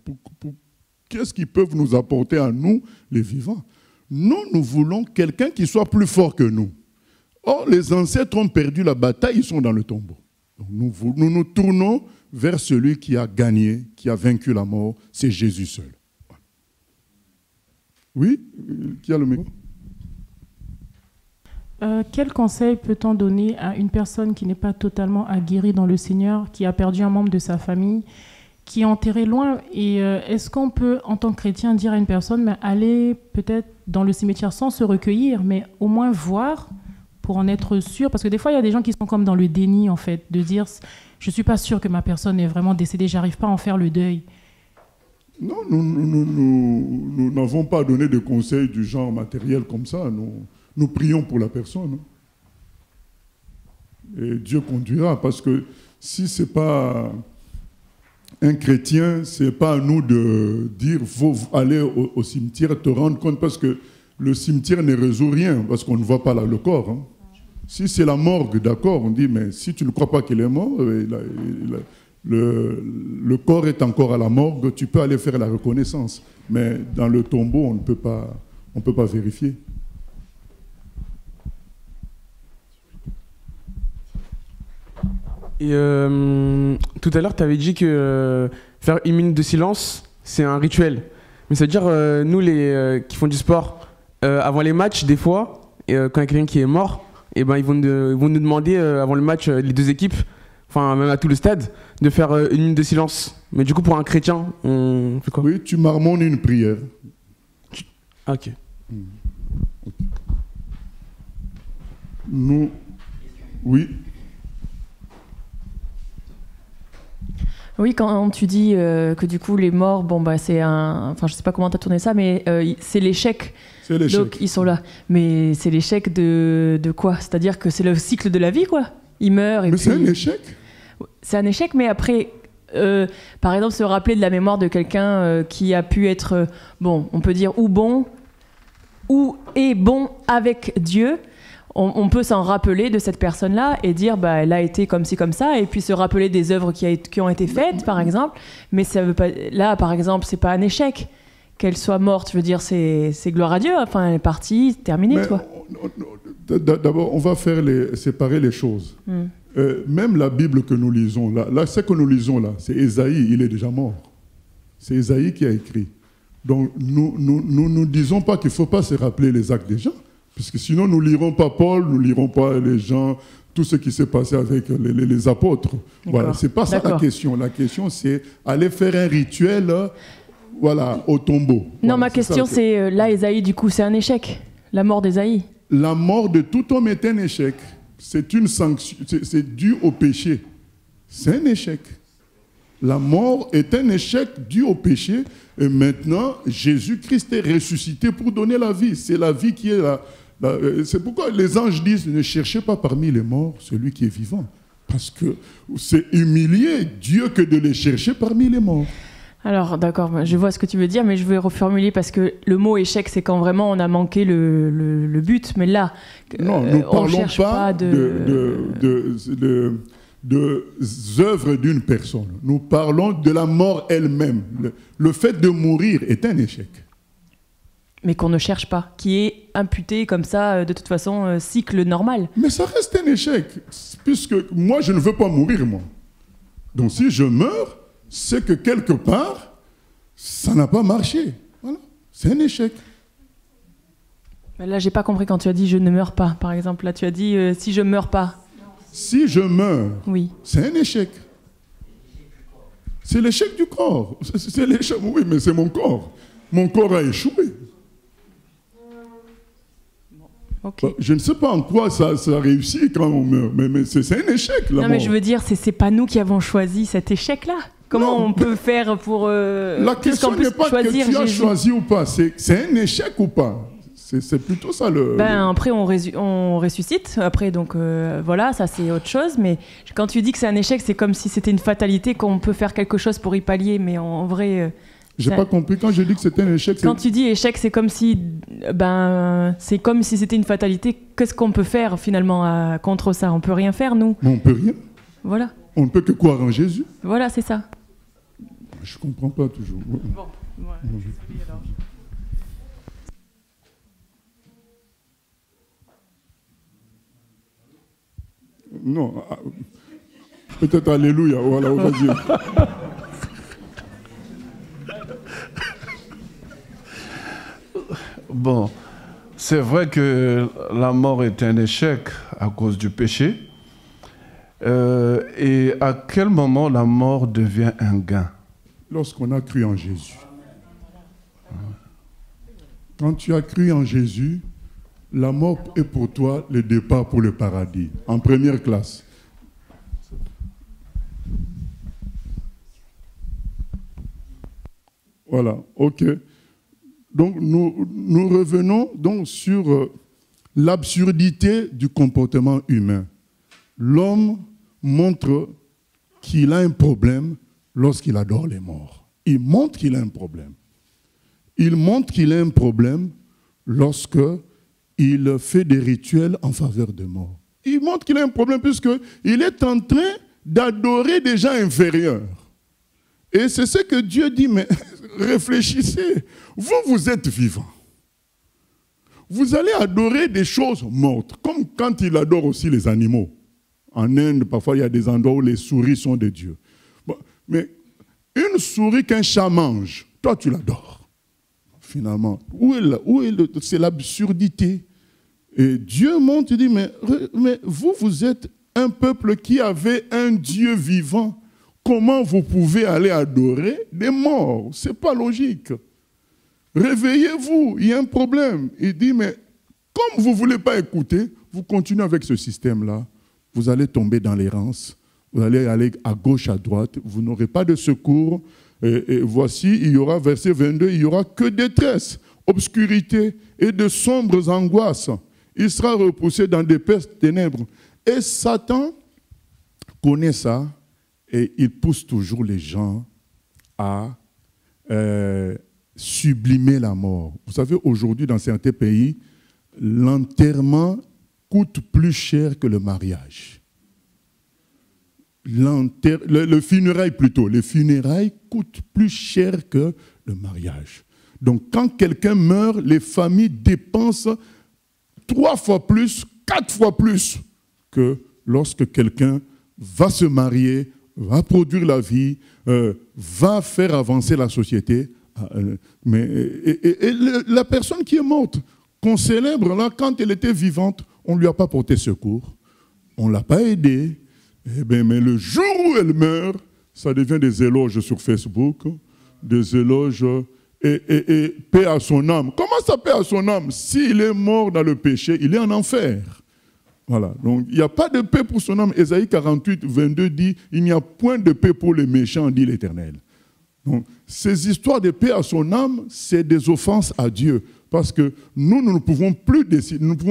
qu'est-ce qu'ils peuvent nous apporter à nous, les vivants? Nous voulons quelqu'un qui soit plus fort que nous. Or, les ancêtres ont perdu la bataille, ils sont dans le tombeau. Donc, nous tournons vers celui qui a gagné, qui a vaincu la mort, c'est Jésus seul. Oui? Qui a le micro? Quel conseil peut-on donner à une personne qui n'est pas totalement aguerrie dans le Seigneur, qui a perdu un membre de sa famille, qui est enterré loin? Et est-ce qu'on peut, en tant que chrétien, dire à une personne, mais aller peut-être dans le cimetière sans se recueillir, mais au moins voir pour en être sûr? Parce que des fois, il y a des gens qui sont comme dans le déni, en fait, de dire, je ne suis pas sûr que ma personne est vraiment décédée, je n'arrive pas à en faire le deuil. Non, nous n'avons pas donné de conseils du genre matériel comme ça. Nous prions pour la personne. Et Dieu conduira, parce que si ce n'est pas un chrétien, ce n'est pas à nous de dire « faut aller au cimetière, te rendre compte », parce que le cimetière ne résout rien, parce qu'on ne voit pas là le corps. Hein. Si c'est la morgue, d'accord, on dit « mais si tu ne crois pas qu'il est mort, le corps est encore à la morgue, tu peux aller faire la reconnaissance. » Mais dans le tombeau, on ne peut pas vérifier. Et tout à l'heure, tu avais dit que faire 1 minute de silence, c'est un rituel. Mais ça veut dire, nous, qui font du sport, avant les matchs, des fois, quand il y a quelqu'un qui est mort, et ben, ils vont nous demander, avant le match, les deux équipes, enfin même à tout le stade, de faire 1 minute de silence. Mais du coup, pour un chrétien, on fait quoi? Oui, tu marmonnes une prière. Ah, ok. Okay. Nous, oui. Oui, quand tu dis que du coup les morts, bon bah c'est enfin je sais pas comment tu as tourné ça, mais c'est l'échec. C'est l'échec. Donc ils sont là, mais c'est l'échec de quoi? C'est-à-dire que c'est le cycle de la vie, quoi. Ils meurent et mais puis. C'est un échec. C'est un échec, mais après, par exemple, se rappeler de la mémoire de quelqu'un qui a pu être bon, on peut dire ou bon, ou est bon avec Dieu. on peut s'en rappeler de cette personne-là et dire bah, elle a été comme ci, comme ça, et puis se rappeler des œuvres qui ont été faites, par exemple. Mais ça veut pas... là, par exemple, c'est pas un échec qu'elle soit morte. Je veux dire, c'est gloire à Dieu. Enfin, elle est partie, terminée, toi. D'abord, on va séparer les choses. Même la Bible que nous lisons, là, ce que nous lisons là, c'est Ésaïe, il est déjà mort. C'est Ésaïe qui a écrit. Donc, nous disons pas qu'il ne faut pas se rappeler les actes des gens. Puisque sinon, nous ne lirons pas Paul, nous ne lirons pas les gens, tout ce qui s'est passé avec les apôtres. Voilà, ce n'est pas ça la question. La question, c'est aller faire un rituel au tombeau. Non, voilà, ma question, c'est, là, Ésaïe, du coup, c'est un échec. La mort d'Ésaïe. La mort de tout homme est un échec. C'est une sanction, c'est dû au péché. C'est un échec. La mort est un échec dû au péché. Et maintenant, Jésus-Christ est ressuscité pour donner la vie. C'est la vie qui est là. C'est pourquoi les anges disent, ne cherchez pas parmi les morts celui qui est vivant. Parce que c'est humilier Dieu que de les chercher parmi les morts. Alors, d'accord, je vois ce que tu veux dire, mais je vais reformuler parce que le mot échec, c'est quand vraiment on a manqué le but. Mais là, non, nous ne parlons cherche pas de œuvres d'une personne. Nous parlons de la mort elle-même. Le fait de mourir est un échec. Mais qu'on ne cherche pas, qui est imputé comme ça, de toute façon, cycle normal. Mais ça reste un échec, puisque moi, je ne veux pas mourir, moi. Donc si je meurs, c'est que quelque part, ça n'a pas marché. Voilà. C'est un échec. Mais là, j'ai pas compris quand tu as dit « je ne meurs pas », par exemple. Là, tu as dit « si je meurs pas ». Si je meurs, oui. C'est un échec. C'est l'échec du corps. C'est l'échec. Oui, mais c'est mon corps. Mon corps a échoué. Okay. Je ne sais pas en quoi ça réussit quand on meurt, mais c'est un échec. Non, mais je veux dire, c'est pas nous qui avons choisi cet échec-là. Comment on peut faire pour... la question n'est pas que tu as choisi ou pas, c'est un échec ou pas. C'est plutôt ça le... Après, on ressuscite. Après, donc voilà, ça c'est autre chose. Mais quand tu dis que c'est un échec, c'est comme si c'était une fatalité, qu'on peut faire quelque chose pour y pallier. Mais en vrai... J'ai pas compris quand je dis que c'était un échec. Quand tu dis échec, c'est comme si c'était une fatalité. Qu'est-ce qu'on peut faire finalement contre ça? On peut rien faire, nous. Mais on peut rien. Voilà. On ne peut que croire en Jésus. Voilà, c'est ça. Je comprends pas toujours. Bon, ouais, désolé alors. Non, peut-être alléluia. Voilà, vas-y. Bon, c'est vrai que la mort est un échec à cause du péché. Et à quel moment la mort devient un gain? Lorsqu'on a cru en Jésus. Quand tu as cru en Jésus, la mort est pour toi le départ pour le paradis, en première classe. Voilà, ok. Donc, nous revenons donc sur l'absurdité du comportement humain. L'homme montre qu'il a un problème lorsqu'il adore les morts. Il montre qu'il a un problème. Il montre qu'il a un problème lorsqu'il fait des rituels en faveur de morts. Il montre qu'il a un problème puisqu'il est en train d'adorer des gens inférieurs. Et c'est ce que Dieu dit, mais réfléchissez. Vous êtes vivants. Vous allez adorer des choses mortes, comme quand il adore aussi les animaux. En Inde, parfois, il y a des endroits où les souris sont des dieux. Bon, mais une souris qu'un chat mange, toi, tu l'adores. Finalement, c'est l'absurdité. Et Dieu montre, il dit, mais vous êtes un peuple qui avait un Dieu vivant. Comment vous pouvez aller adorer des morts? Ce n'est pas logique. Réveillez-vous, il y a un problème. Il dit, mais comme vous ne voulez pas écouter, vous continuez avec ce système-là. Vous allez tomber dans l'errance. Vous allez aller à gauche, à droite. Vous n'aurez pas de secours. Et voici, il y aura, verset 22, il n'y aura que détresse, obscurité et de sombres angoisses. Il sera repoussé dans d'épaisses ténèbres. Et Satan connaît ça. Et il pousse toujours les gens à sublimer la mort. Vous savez, aujourd'hui, dans certains pays, l'enterrement coûte plus cher que le mariage. Le funérail plutôt. Les funérailles coûtent plus cher que le mariage. Donc quand quelqu'un meurt, les familles dépensent 3 fois plus, 4 fois plus que lorsque quelqu'un va se marier, va produire la vie, va faire avancer la société. La personne qui est morte, qu'on célèbre, là, quand elle était vivante, on ne lui a pas porté secours, on ne l'a pas aidée. Mais le jour où elle meurt, ça devient des éloges sur Facebook, des éloges et paix à son âme. Comment ça paix à son âme? S'il est mort dans le péché, il est en enfer. Voilà, donc il n'y a pas de paix pour son âme. Ésaïe 48, 22 dit « Il n'y a point de paix pour les méchants, dit l'Éternel ». Donc ces histoires de paix à son âme, c'est des offenses à Dieu. Parce que nous ne pouvons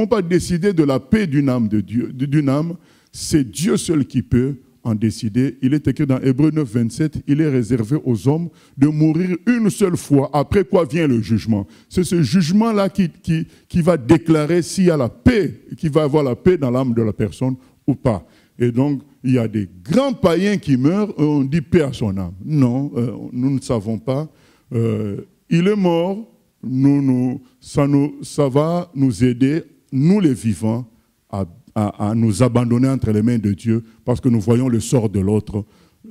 pas décider de la paix d'une âme de Dieu, d'une âme. C'est Dieu seul qui peut en décider. Il est écrit dans Hébreux 9, 27, il est réservé aux hommes de mourir une seule fois, après quoi vient le jugement. C'est ce jugement-là qui va déclarer s'il y a la paix, qui va avoir la paix dans l'âme de la personne ou pas. Et donc, il y a des grands païens qui meurent, on dit paix à son âme. Non, nous ne savons pas. Il est mort, ça va nous aider, nous les vivants, à nous abandonner entre les mains de Dieu parce que nous voyons le sort de l'autre.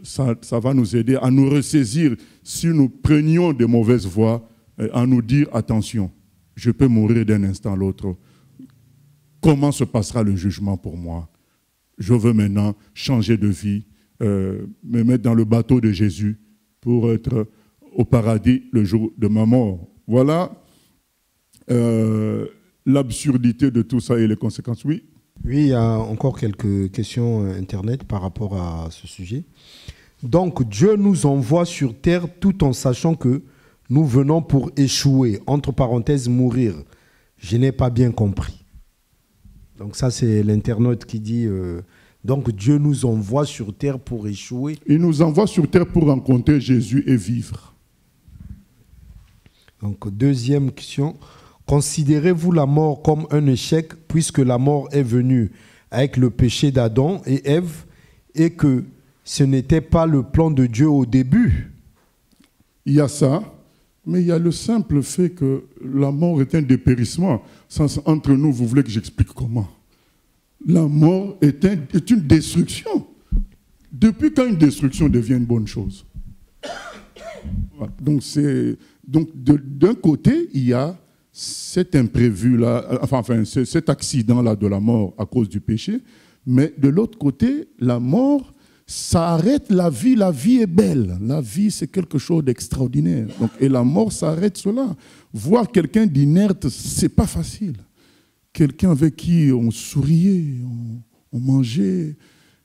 Ça va nous aider à nous ressaisir si nous prenions de mauvaises voies, à nous dire attention, je peux mourir d'un instant à l'autre. Comment se passera le jugement pour moi? Je veux maintenant changer de vie, me mettre dans le bateau de Jésus pour être au paradis le jour de ma mort. Voilà l'absurdité de tout ça et les conséquences. Oui. Oui, il y a encore quelques questions Internet par rapport à ce sujet. Donc, Dieu nous envoie sur terre tout en sachant que nous venons pour échouer, entre parenthèses, mourir. Je n'ai pas bien compris. Donc ça, c'est l'internaute qui dit, donc Dieu nous envoie sur terre pour échouer. Il nous envoie sur terre pour rencontrer Jésus et vivre. Donc, deuxième question. Considérez-vous la mort comme un échec puisque la mort est venue avec le péché d'Adam et Ève et que ce n'était pas le plan de Dieu au début? Il y a ça, mais il y a le simple fait que la mort est un dépérissement. Entre nous, vous voulez que j'explique comment? La mort est une destruction. Depuis quand une destruction devient une bonne chose? Donc d'un côté, il y a cet imprévu-là, cet accident-là de la mort à cause du péché, mais de l'autre côté, la mort, ça arrête la vie est belle, la vie c'est quelque chose d'extraordinaire. Donc, et la mort, ça arrête cela. Voir quelqu'un d'inerte, c'est pas facile. Quelqu'un avec qui on souriait, on mangeait,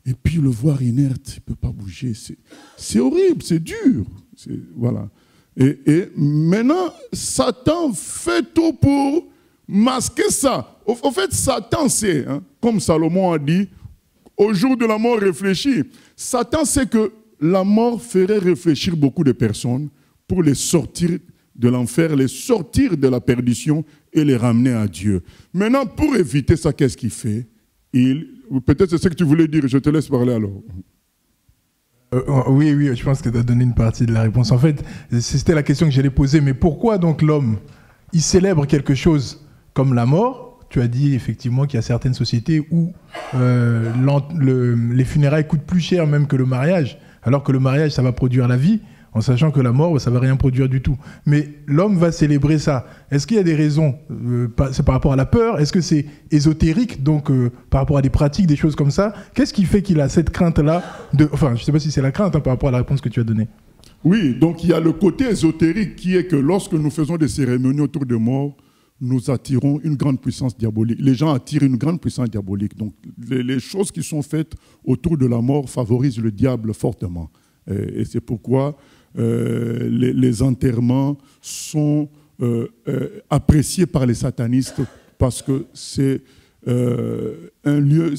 et puis le voir inerte, il ne peut pas bouger, c'est horrible, c'est dur. Voilà. Et maintenant, Satan fait tout pour masquer ça. Au fait, Satan sait, comme Salomon a dit, au jour de la mort réfléchis. Satan sait que la mort ferait réfléchir beaucoup de personnes pour les sortir de l'enfer, les sortir de la perdition et les ramener à Dieu. Maintenant, pour éviter ça, qu'est-ce qu'il fait? Peut-être c'est ce que tu voulais dire, je te laisse parler alors. Oui, je pense que tu as donné une partie de la réponse. En fait, c'était la question que j'allais poser. Mais pourquoi donc l'homme, il célèbre quelque chose comme la mort? Tu as dit effectivement qu'il y a certaines sociétés où les funérailles coûtent plus cher même que le mariage, alors que le mariage, ça va produire la vie, en sachant que la mort, ça ne va rien produire du tout. Mais l'homme va célébrer ça. Est-ce qu'il y a des raisons? C'est par rapport à la peur? Est-ce que c'est ésotérique, donc par rapport à des pratiques, des choses comme ça? Qu'est-ce qui fait qu'il a cette crainte-là Enfin, je ne sais pas si c'est la crainte par rapport à la réponse que tu as donnée. Oui, donc il y a le côté ésotérique qui est que lorsque nous faisons des cérémonies autour de mort, nous attirons une grande puissance diabolique. Les gens attirent une grande puissance diabolique. Donc les choses qui sont faites autour de la mort favorisent le diable fortement. Et c'est pourquoi les enterrements sont appréciés par les satanistes parce que c'est un lieu,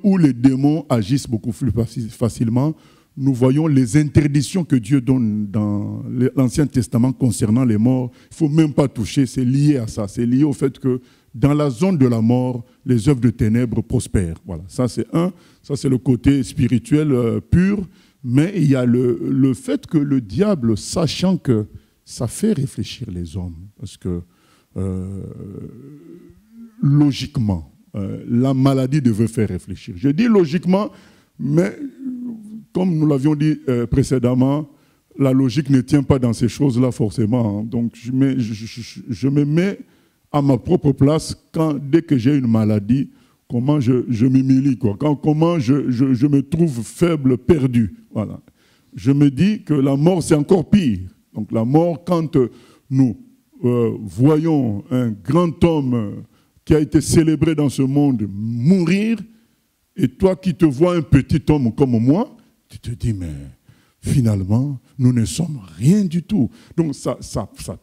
où les démons agissent beaucoup plus facilement. nous voyons les interdictions que Dieu donne dans l'Ancien Testament concernant les morts. Il ne faut même pas toucher, c'est lié à ça. C'est lié au fait que dans la zone de la mort, les œuvres de ténèbres prospèrent. Voilà, ça c'est ça c'est le côté spirituel pur, mais il y a le fait que le diable, sachant que ça fait réfléchir les hommes, parce que logiquement, la maladie devait faire réfléchir. Je dis logiquement, mais comme nous l'avions dit précédemment, la logique ne tient pas dans ces choses-là forcément. Hein. Donc je me mets à ma propre place dès que j'ai une maladie, comment je m'humilie, quoi. Comment je me trouve faible, perdu. Voilà. Je me dis que la mort, c'est encore pire. Donc la mort, quand nous voyons un grand homme qui a été célébré dans ce monde mourir, et toi qui te vois un petit homme comme moi, tu te dis, mais finalement, nous ne sommes rien du tout. Donc ça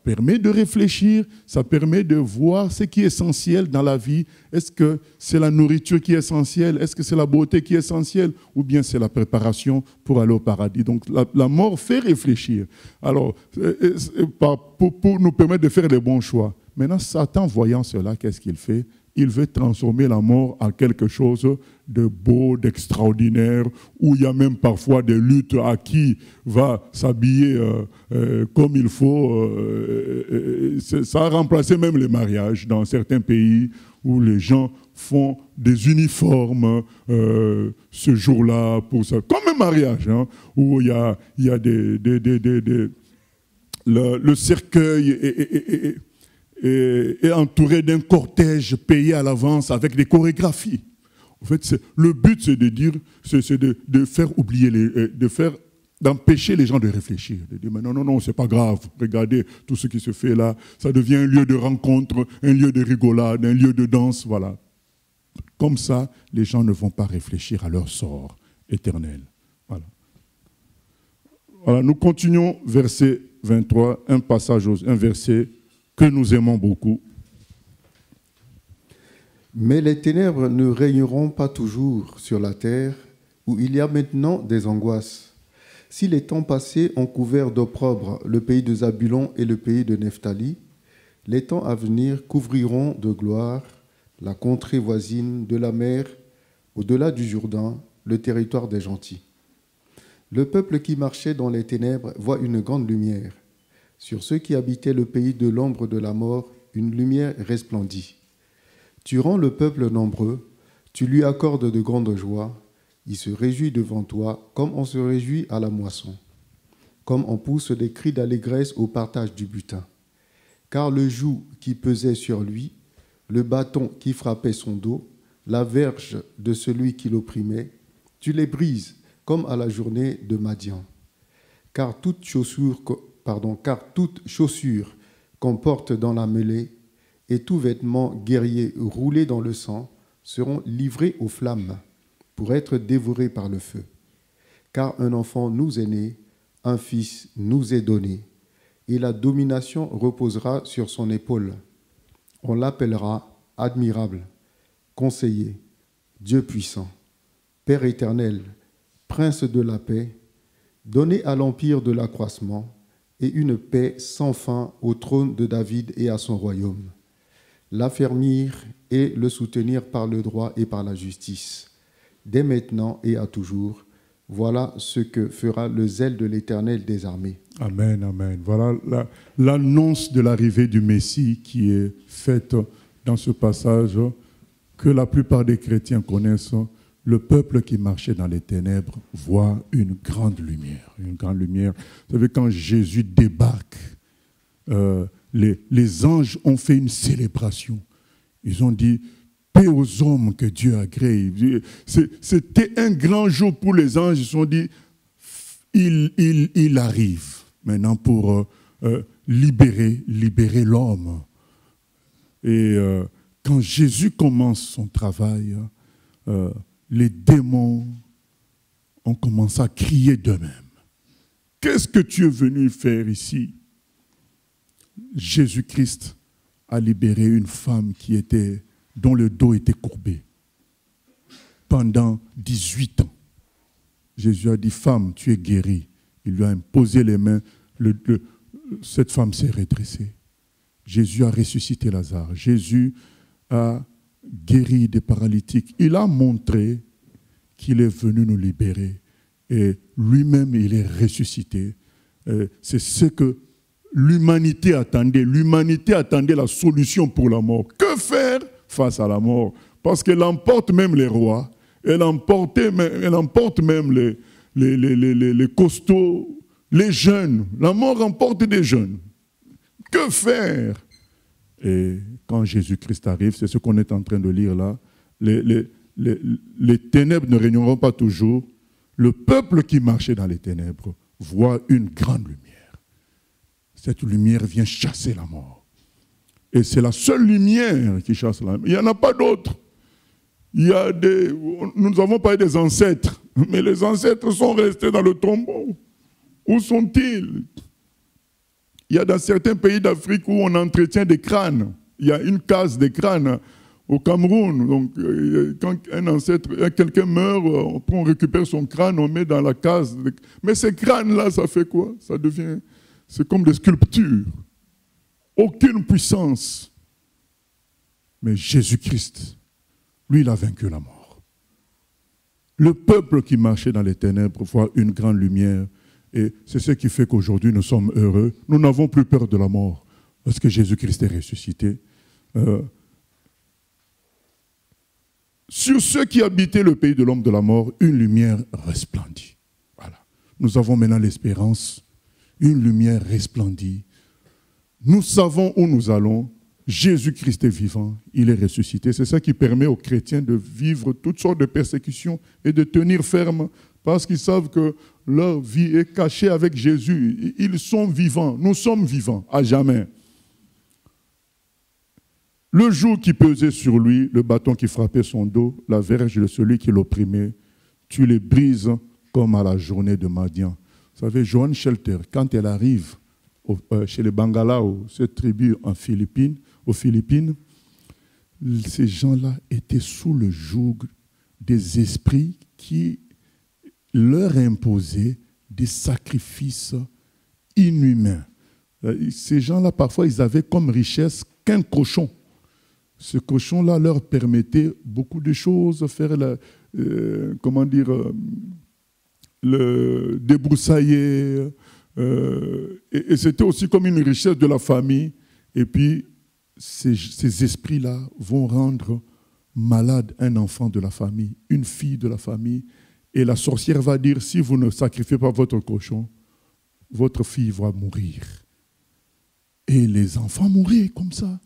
permet de réfléchir, ça permet de voir ce qui est essentiel dans la vie. Est-ce que c'est la nourriture qui est essentielle? Est-ce que c'est la beauté qui est essentielle? Ou bien c'est la préparation pour aller au paradis? Donc la mort fait réfléchir. Alors, pour nous permettre de faire les bons choix. Maintenant, Satan, voyant cela, qu'est-ce qu'il fait? Il veut transformer la mort en quelque chose de beau, d'extraordinaire, où il y a même parfois des luttes à qui va s'habiller comme il faut. Ça a remplacé même les mariages dans certains pays où les gens font des uniformes ce jour-là, pour ça, comme un mariage, hein, où il y a le cercueil est entouré d'un cortège payé à l'avance avec des chorégraphies. En fait, le but, c'est de faire oublier, d'empêcher les gens de réfléchir, de dire mais non, c'est pas grave, regardez tout ce qui se fait là, ça devient un lieu de rencontre, un lieu de rigolade, un lieu de danse, voilà. Comme ça, les gens ne vont pas réfléchir à leur sort éternel. Voilà. Voilà, nous continuons verset 23, un verset que nous aimons beaucoup. Mais les ténèbres ne régneront pas toujours sur la terre, où il y a maintenant des angoisses. Si les temps passés ont couvert d'opprobre le pays de Zabulon et le pays de Nephtali, les temps à venir couvriront de gloire la contrée voisine de la mer, au-delà du Jourdain, le territoire des gentils. Le peuple qui marchait dans les ténèbres voit une grande lumière. Sur ceux qui habitaient le pays de l'ombre de la mort, une lumière resplendit. Tu rends le peuple nombreux, tu lui accordes de grandes joies, il se réjouit devant toi comme on se réjouit à la moisson, comme on pousse des cris d'allégresse au partage du butin. Car le joug qui pesait sur lui, le bâton qui frappait son dos, la verge de celui qui l'opprimait, tu les brises comme à la journée de Madian. Car toute chaussure qu'on porte dans la mêlée et tout vêtement guerrier roulé dans le sang seront livrés aux flammes pour être dévorés par le feu. Car un enfant nous est né, un fils nous est donné, et la domination reposera sur son épaule. On l'appellera admirable, conseiller, Dieu puissant, Père éternel, Prince de la paix, donné à l'empire de l'accroissement, et une paix sans fin au trône de David et à son royaume. L'affermir et le soutenir par le droit et par la justice, dès maintenant et à toujours. Voilà ce que fera le zèle de l'Éternel des armées. Amen, amen. Voilà l'annonce de l'arrivée du Messie qui est faite dans ce passage que la plupart des chrétiens connaissent. Le peuple qui marchait dans les ténèbres voit une grande lumière. Une grande lumière. Vous savez, quand Jésus débarque, les anges ont fait une célébration. Ils ont dit « Paix aux hommes que Dieu a créés ». C'était un grand jour pour les anges. Ils se sont dit « Il arrive maintenant pour libérer l'homme ». Et quand Jésus commence son travail, les démons ont commencé à crier d'eux-mêmes. Qu'est-ce que tu es venu faire ici? Jésus-Christ a libéré une femme dont le dos était courbé pendant 18 ans. Jésus a dit, femme, tu es guérie. Il lui a imposé les mains. Cette femme s'est redressée. Jésus a ressuscité Lazare. Jésus a guéri des paralytiques. Il a montré qu'il est venu nous libérer. Et lui-même, il est ressuscité. C'est ce que l'humanité attendait. L'humanité attendait la solution pour la mort. Que faire face à la mort? Parce qu'elle emporte même les rois. Elle emporte même les costauds, les jeunes. La mort emporte des jeunes. Que faire? Et quand Jésus-Christ arrive, c'est ce qu'on est en train de lire là, les ténèbres ne régneront pas toujours. Le peuple qui marchait dans les ténèbres voit une grande lumière. Cette lumière vient chasser la mort. Et c'est la seule lumière qui chasse la mort. Il n'y en a pas d'autre. Nous avons parlé des ancêtres, mais les ancêtres sont restés dans le tombeau. Où sont-ils? Il y a dans certains pays d'Afrique où on entretient des crânes. Il y a une case des crânes au Cameroun. Donc, quand quelqu'un meurt, on récupère son crâne, on met dans la case. Mais ces crânes-là, ça fait quoi? C'est comme des sculptures. Aucune puissance. Mais Jésus-Christ, lui, il a vaincu la mort. Le peuple qui marchait dans les ténèbres voit une grande lumière. Et c'est ce qui fait qu'aujourd'hui, nous sommes heureux. Nous n'avons plus peur de la mort parce que Jésus-Christ est ressuscité. Sur ceux qui habitaient le pays de l'homme de la mort, une lumière resplendit. Voilà. Nous avons maintenant l'espérance. Une lumière resplendit. Nous savons où nous allons. Jésus-Christ est vivant, il est ressuscité. C'est ça qui permet aux chrétiens de vivre toutes sortes de persécutions et de tenir ferme parce qu'ils savent que leur vie est cachée avec Jésus. Ils sont vivants, nous sommes vivants à jamais. Le joug qui pesait sur lui, le bâton qui frappait son dos, la verge de celui qui l'opprimait, tu les brises comme à la journée de Madian. Vous savez, Joan Shelter, quand elle arrive chez les Bangalao, cette tribu aux Philippines, ces gens-là étaient sous le joug des esprits qui leur imposaient des sacrifices inhumains. Ces gens-là, parfois, ils avaient comme richesse qu'un cochon. Ce cochon-là leur permettait beaucoup de choses, faire le débroussailler. Et c'était aussi comme une richesse de la famille. Et puis, ces esprits-là vont rendre malade un enfant de la famille, une fille de la famille. Et la sorcière va dire, si vous ne sacrifiez pas votre cochon, votre fille va mourir. Et les enfants mouraient comme ça.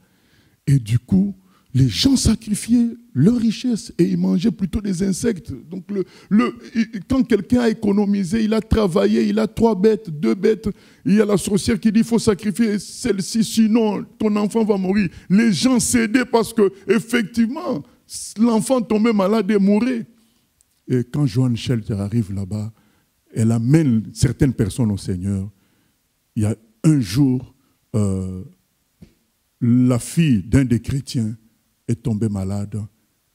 Et du coup, les gens sacrifiaient leur richesse et ils mangeaient plutôt des insectes. Donc, quand quelqu'un a économisé, il a travaillé, il a 3 bêtes, 2 bêtes, il y a la sorcière qui dit il faut sacrifier celle-ci, sinon ton enfant va mourir. Les gens cédaient parce que, effectivement, l'enfant tombait malade et mourait. Et quand Joan Shelter arrive là-bas, elle amène certaines personnes au Seigneur. Il y a un jour, la fille d'un des chrétiens est tombée malade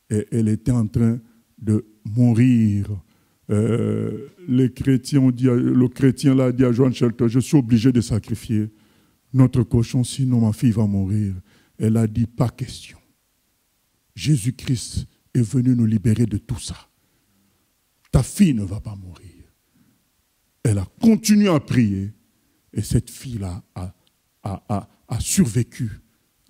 et elle était en train de mourir. Le chrétien là dit à Joan Shelter, je suis obligé de sacrifier notre cochon, sinon ma fille va mourir. Elle a dit, pas question. Jésus-Christ est venu nous libérer de tout ça. Ta fille ne va pas mourir. Elle a continué à prier et cette fille-là a survécu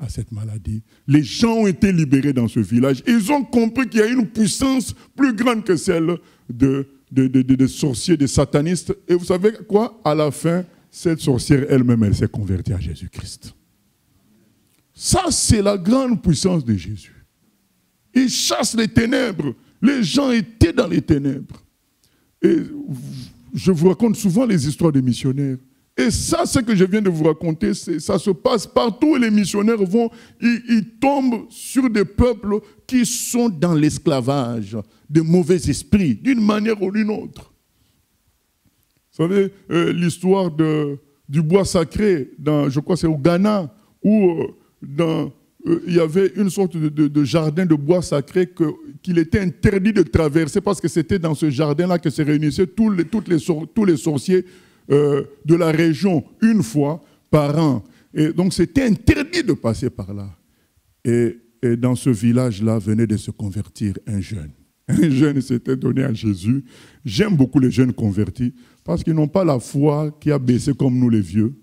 à cette maladie. Les gens ont été libérés dans ce village. Ils ont compris qu'il y a une puissance plus grande que celle des sorciers, des satanistes. Et vous savez quoi? À la fin, cette sorcière elle-même, elle s'est convertie à Jésus-Christ. Ça, c'est la grande puissance de Jésus. Il chasse les ténèbres. Les gens étaient dans les ténèbres. Et je vous raconte souvent les histoires des missionnaires. Et ça, ce que je viens de vous raconter, ça se passe partout où les missionnaires vont. Ils tombent sur des peuples qui sont dans l'esclavage, de mauvais esprits, d'une manière ou d'une autre. Vous savez, l'histoire du bois sacré, je crois que c'est au Ghana, ou dans il y avait une sorte de jardin de bois sacré qu'il était interdit de traverser parce que c'était dans ce jardin-là que se réunissaient tous les sorciers de la région une fois par an. Et donc c'était interdit de passer par là. Et dans ce village-là venait de se convertir un jeune. Un jeune s'était donné à Jésus. J'aime beaucoup les jeunes convertis parce qu'ils n'ont pas la foi qui a baissé comme nous les vieux.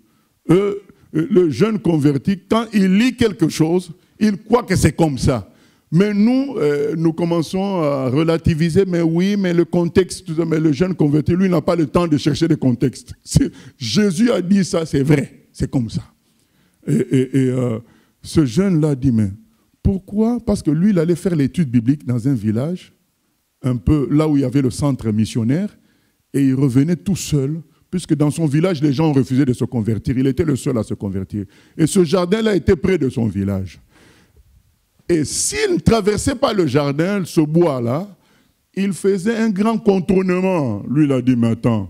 Eux, le jeune converti, quand il lit quelque chose, il croit que c'est comme ça. Mais nous commençons à relativiser, mais oui, mais le contexte, mais le jeune converti, lui, n'a pas le temps de chercher des contextes. Jésus a dit ça, c'est vrai, c'est comme ça. Et ce jeune-là dit, mais pourquoi? Parce que lui, il allait faire l'étude biblique dans un village, un peu là où il y avait le centre missionnaire, et il revenait tout seul, puisque dans son village, les gens refusaient de se convertir. Il était le seul à se convertir. Et ce jardin-là était près de son village. Et s'il ne traversait pas le jardin, ce bois-là, il faisait un grand contournement. Lui, il a dit, mais attends,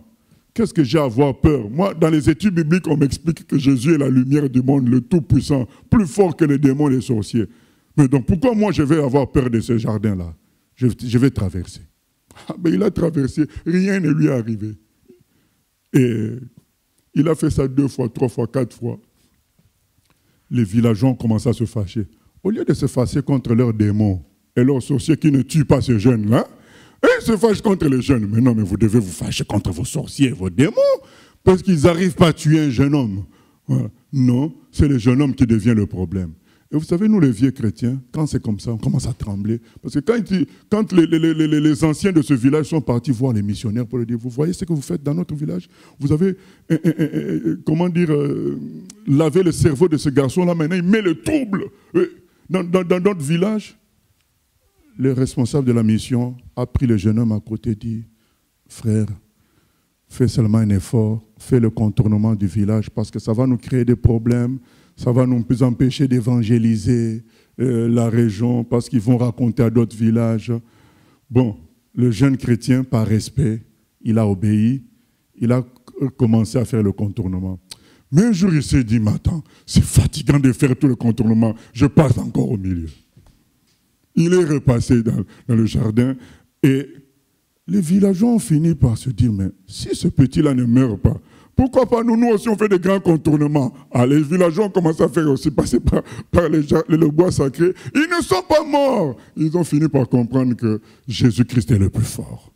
qu'est-ce que j'ai à avoir peur? Moi, dans les études bibliques, on m'explique que Jésus est la lumière du monde, le Tout-Puissant, plus fort que les démons et les sorciers. Mais donc, pourquoi moi, je vais avoir peur de ce jardin-là? Je vais traverser. Ah, mais il a traversé, rien ne lui est arrivé. Et il a fait ça 2 fois, 3 fois, 4 fois. Les villageois ont commencé à se fâcher. Au lieu de se fâcher contre leurs démons et leurs sorciers qui ne tuent pas ces jeunes-là, ils se fâchent contre les jeunes. Mais non, mais vous devez vous fâcher contre vos sorciers et vos démons parce qu'ils n'arrivent pas à tuer un jeune homme. Voilà. Non, c'est le jeune homme qui devient le problème. Et vous savez, nous les vieux chrétiens, quand c'est comme ça, on commence à trembler. Parce que quand les anciens de ce village sont partis voir les missionnaires pour leur dire, vous voyez ce que vous faites dans notre village? Vous avez, lavé le cerveau de ce garçon-là, maintenant il met le trouble dans notre village. Le responsable de la mission a pris le jeune homme à côté et dit, frère, fais seulement un effort, fais le contournement du village parce que ça va nous créer des problèmes. Ça va nous empêcher d'évangéliser la région parce qu'ils vont raconter à d'autres villages. Bon, le jeune chrétien, par respect, il a obéi. Il a commencé à faire le contournement. Mais un jour, il s'est dit, mais attends, c'est fatigant de faire tout le contournement. Je passe encore au milieu. Il est repassé dans le jardin et les villageois ont fini par se dire, mais si ce petit-là ne meurt pas, pourquoi pas nous aussi on fait des grands contournements? Ah, les villageois ont commencé à faire aussi passer par le bois sacré. Ils ne sont pas morts. Ils ont fini par comprendre que Jésus-Christ est le plus fort.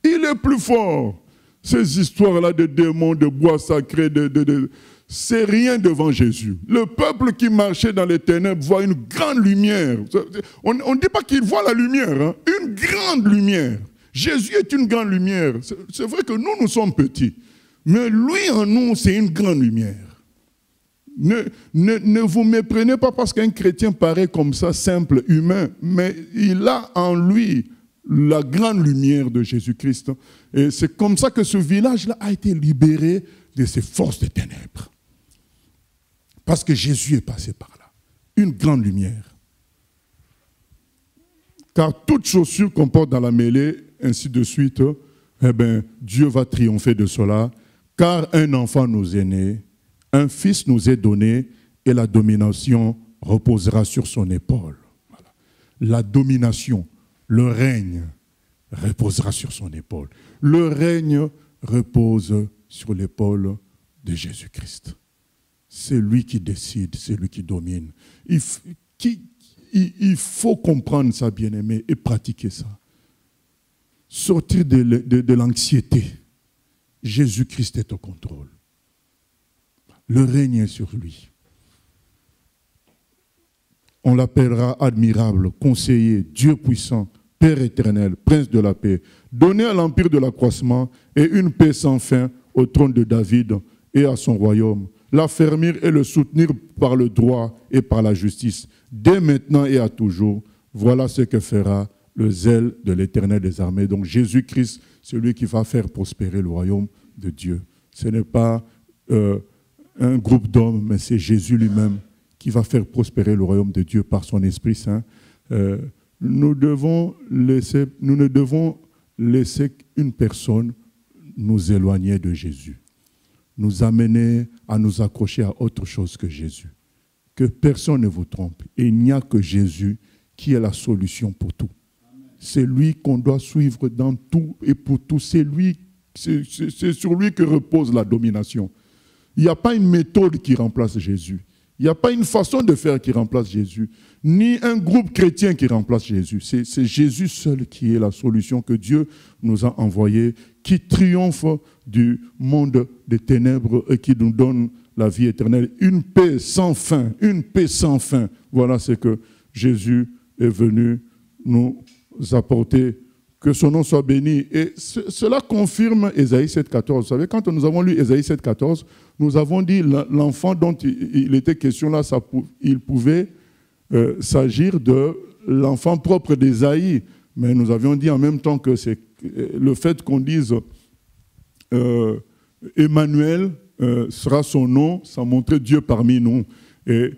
Il est plus fort. Ces histoires-là de démons, de bois sacré, c'est rien devant Jésus. Le peuple qui marchait dans les ténèbres voit une grande lumière. On ne dit pas qu'il voit la lumière, hein? Une grande lumière. Jésus est une grande lumière. C'est vrai que nous sommes petits. Mais lui en nous, c'est une grande lumière. Ne vous méprenez pas parce qu'un chrétien paraît comme ça, simple, humain, mais il a en lui la grande lumière de Jésus-Christ. Et c'est comme ça que ce village-là a été libéré de ces forces des ténèbres. Parce que Jésus est passé par là. Une grande lumière. Car toute chaussure qu'on porte dans la mêlée, ainsi de suite, eh bien, Dieu va triompher de cela. Car un enfant nous est né, un fils nous est donné, et la domination reposera sur son épaule. Voilà. La domination, le règne, reposera sur son épaule. Le règne repose sur l'épaule de Jésus-Christ. C'est lui qui décide, c'est lui qui domine. Il faut comprendre ça, bien-aimé, et pratiquer ça. Sortir de l'anxiété. Jésus-Christ est au contrôle. Le règne est sur lui. On l'appellera admirable, conseiller, Dieu puissant, Père éternel, Prince de la paix, donné à l'empire de l'accroissement et une paix sans fin au trône de David et à son royaume, l'affermir et le soutenir par le droit et par la justice, dès maintenant et à toujours. Voilà ce que fera le zèle de l'Éternel des armées. Donc Jésus-Christ, celui qui va faire prospérer le royaume de Dieu. Ce n'est pas un groupe d'hommes, mais c'est Jésus lui-même qui va faire prospérer le royaume de Dieu par son Esprit Saint. Nous ne devons laisser une personne nous éloigner de Jésus, nous amener à nous accrocher à autre chose que Jésus. que personne ne vous trompe. Et il n'y a que Jésus qui est la solution pour tout. C'est lui qu'on doit suivre dans tout et pour tout. C'est sur lui que repose la domination. Il n'y a pas une méthode qui remplace Jésus. Il n'y a pas une façon de faire qui remplace Jésus, ni un groupe chrétien qui remplace Jésus. C'est Jésus seul qui est la solution que Dieu nous a envoyée, qui triomphe du monde des ténèbres et qui nous donne la vie éternelle. Une paix sans fin, une paix sans fin. Voilà ce que Jésus est venu nous apporter. Que son nom soit béni. Et cela confirme Ésaïe 7,14. Vous savez, quand nous avons lu Ésaïe 7,14, nous avons dit l'enfant dont il était question là, il pouvait s'agir de l'enfant propre d'Ésaïe. Mais nous avions dit en même temps que c'est le fait qu'on dise Emmanuel sera son nom, ça montrait Dieu parmi nous. Et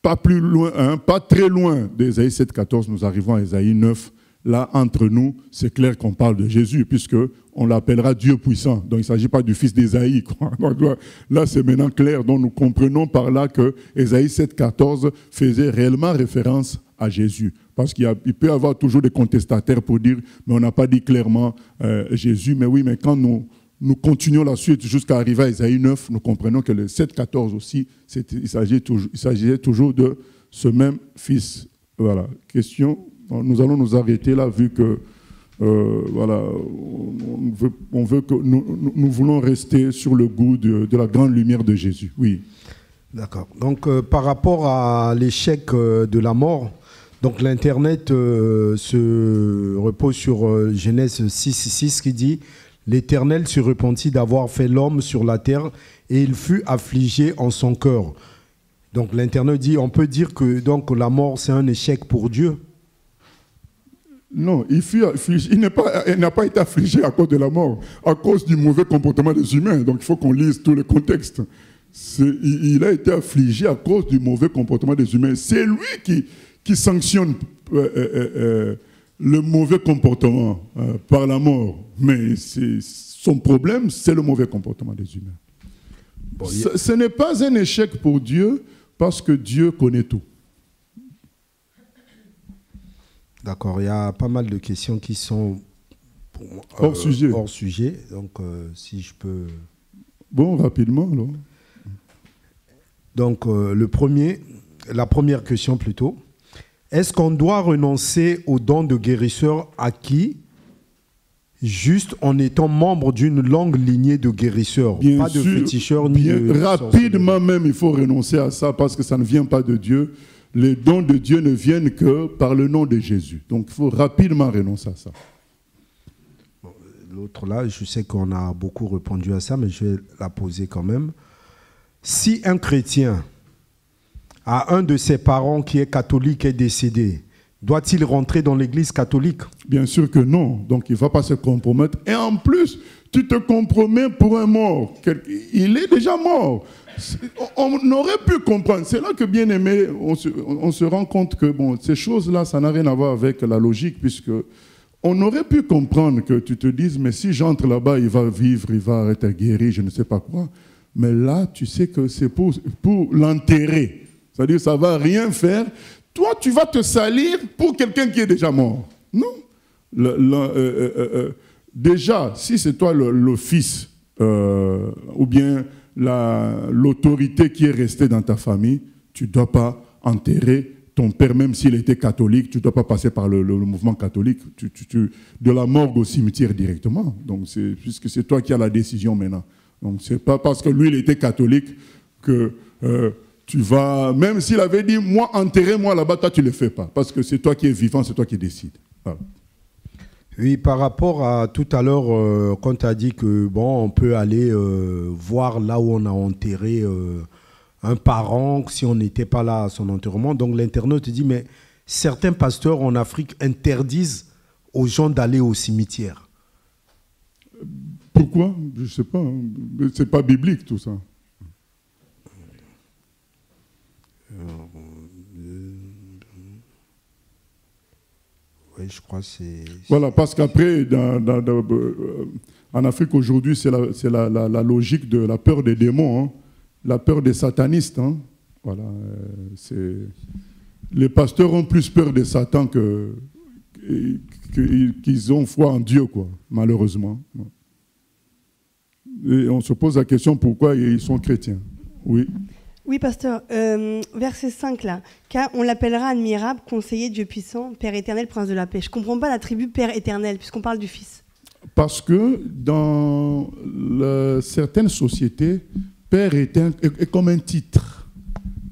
pas plus loin, pas très loin d'Ésaïe 7,14, nous arrivons à Ésaïe 9. Là, entre nous, c'est clair qu'on parle de Jésus, puisqu'on l'appellera Dieu puissant. Donc, il ne s'agit pas du fils d'Ésaïe. Là, c'est maintenant clair. Donc, nous comprenons par là que Ésaïe 7,14 faisait réellement référence à Jésus. Parce qu'il peut y avoir toujours des contestataires pour dire, mais on n'a pas dit clairement Jésus. Mais oui, mais quand nous continuons la suite jusqu'à arriver à Ésaïe 9, nous comprenons que le 7,14 aussi, il s'agissait toujours de ce même fils. Voilà. Question. Nous allons nous arrêter là, vu que voilà, on veut que nous voulons rester sur le goût de la grande lumière de Jésus. Oui. D'accord. Donc, par rapport à l'échec de la mort, donc l'Internet se repose sur Genèse 6,6 qui dit « L'Éternel se repentit d'avoir fait l'homme sur la terre et il fut affligé en son cœur. » Donc l'Internet dit, on peut dire que donc, la mort, c'est un échec pour Dieu. Non, il n'a pas été affligé à cause de la mort, à cause du mauvais comportement des humains. Donc il faut qu'on lise tous les contextes. Il a été affligé à cause du mauvais comportement des humains. C'est lui qui sanctionne le mauvais comportement par la mort. Mais son problème, c'est le mauvais comportement des humains. Bon, ce n'est pas un échec pour Dieu parce que Dieu connaît tout. D'accord, il y a pas mal de questions qui sont hors sujet. Donc, si je peux... Bon, rapidement, alors. Donc, la première question plutôt. Est-ce qu'on doit renoncer aux dons de guérisseurs acquis juste en étant membre d'une longue lignée de guérisseurs? Bien pas sûr, de féticheurs ni de... Rapidement même, il faut renoncer à ça parce que ça ne vient pas de Dieu. Les dons de Dieu ne viennent que par le nom de Jésus. Donc, il faut rapidement renoncer à ça. L'autre là, je sais qu'on a beaucoup répondu à ça, mais je vais la poser quand même. Si un chrétien a un de ses parents qui est catholique est décédé, doit-il rentrer dans l'église catholique? Bien sûr que non. Donc, il ne va pas se compromettre. Et en plus, tu te compromets pour un mort. Il est déjà mort. On aurait pu comprendre. C'est là que, bien aimé, on se rend compte que bon, ces choses-là, ça n'a rien à voir avec la logique, puisque on aurait pu comprendre que tu te dises, mais si j'entre là-bas, il va vivre, il va être guéri, je ne sais pas quoi. Mais là, tu sais que c'est pour l'enterrer. C'est-à-dire, ça ne va rien faire. Toi, tu vas te salir pour quelqu'un qui est déjà mort. Non. Déjà, si c'est toi le fils, ou bien l'autorité qui est restée dans ta famille, tu ne dois pas enterrer ton père, même s'il était catholique, tu ne dois pas passer par le mouvement catholique, de la morgue au cimetière directement. Donc, puisque c'est toi qui as la décision maintenant. Donc, ce n'est pas parce que lui, il était catholique que tu vas... Même s'il avait dit, moi, enterrez-moi là-bas, toi, tu ne le fais pas. Parce que c'est toi qui es vivant, c'est toi qui décides. Voilà. Oui, par rapport à tout à l'heure, quand tu as dit que bon, on peut aller voir là où on a enterré un parent, si on n'était pas là à son enterrement. Donc l'internaute dit, mais certains pasteurs en Afrique interdisent aux gens d'aller au cimetière. Pourquoi? Je ne sais pas. C'est pas biblique tout ça. Oui, je crois que c'est... Voilà, parce qu'après, en Afrique aujourd'hui, c'est la logique de la peur des démons, hein, la peur des satanistes. Hein. Voilà, les pasteurs ont plus peur de Satan qu'ils ont foi en Dieu, quoi, malheureusement. Et on se pose la question pourquoi ils sont chrétiens. Oui. Oui, pasteur. Verset 5, là. Car on l'appellera admirable, conseiller, Dieu puissant, Père éternel, prince de la paix. Je ne comprends pas l'attribut Père éternel, puisqu'on parle du Fils. Parce que dans certaines sociétés, Père est comme un titre.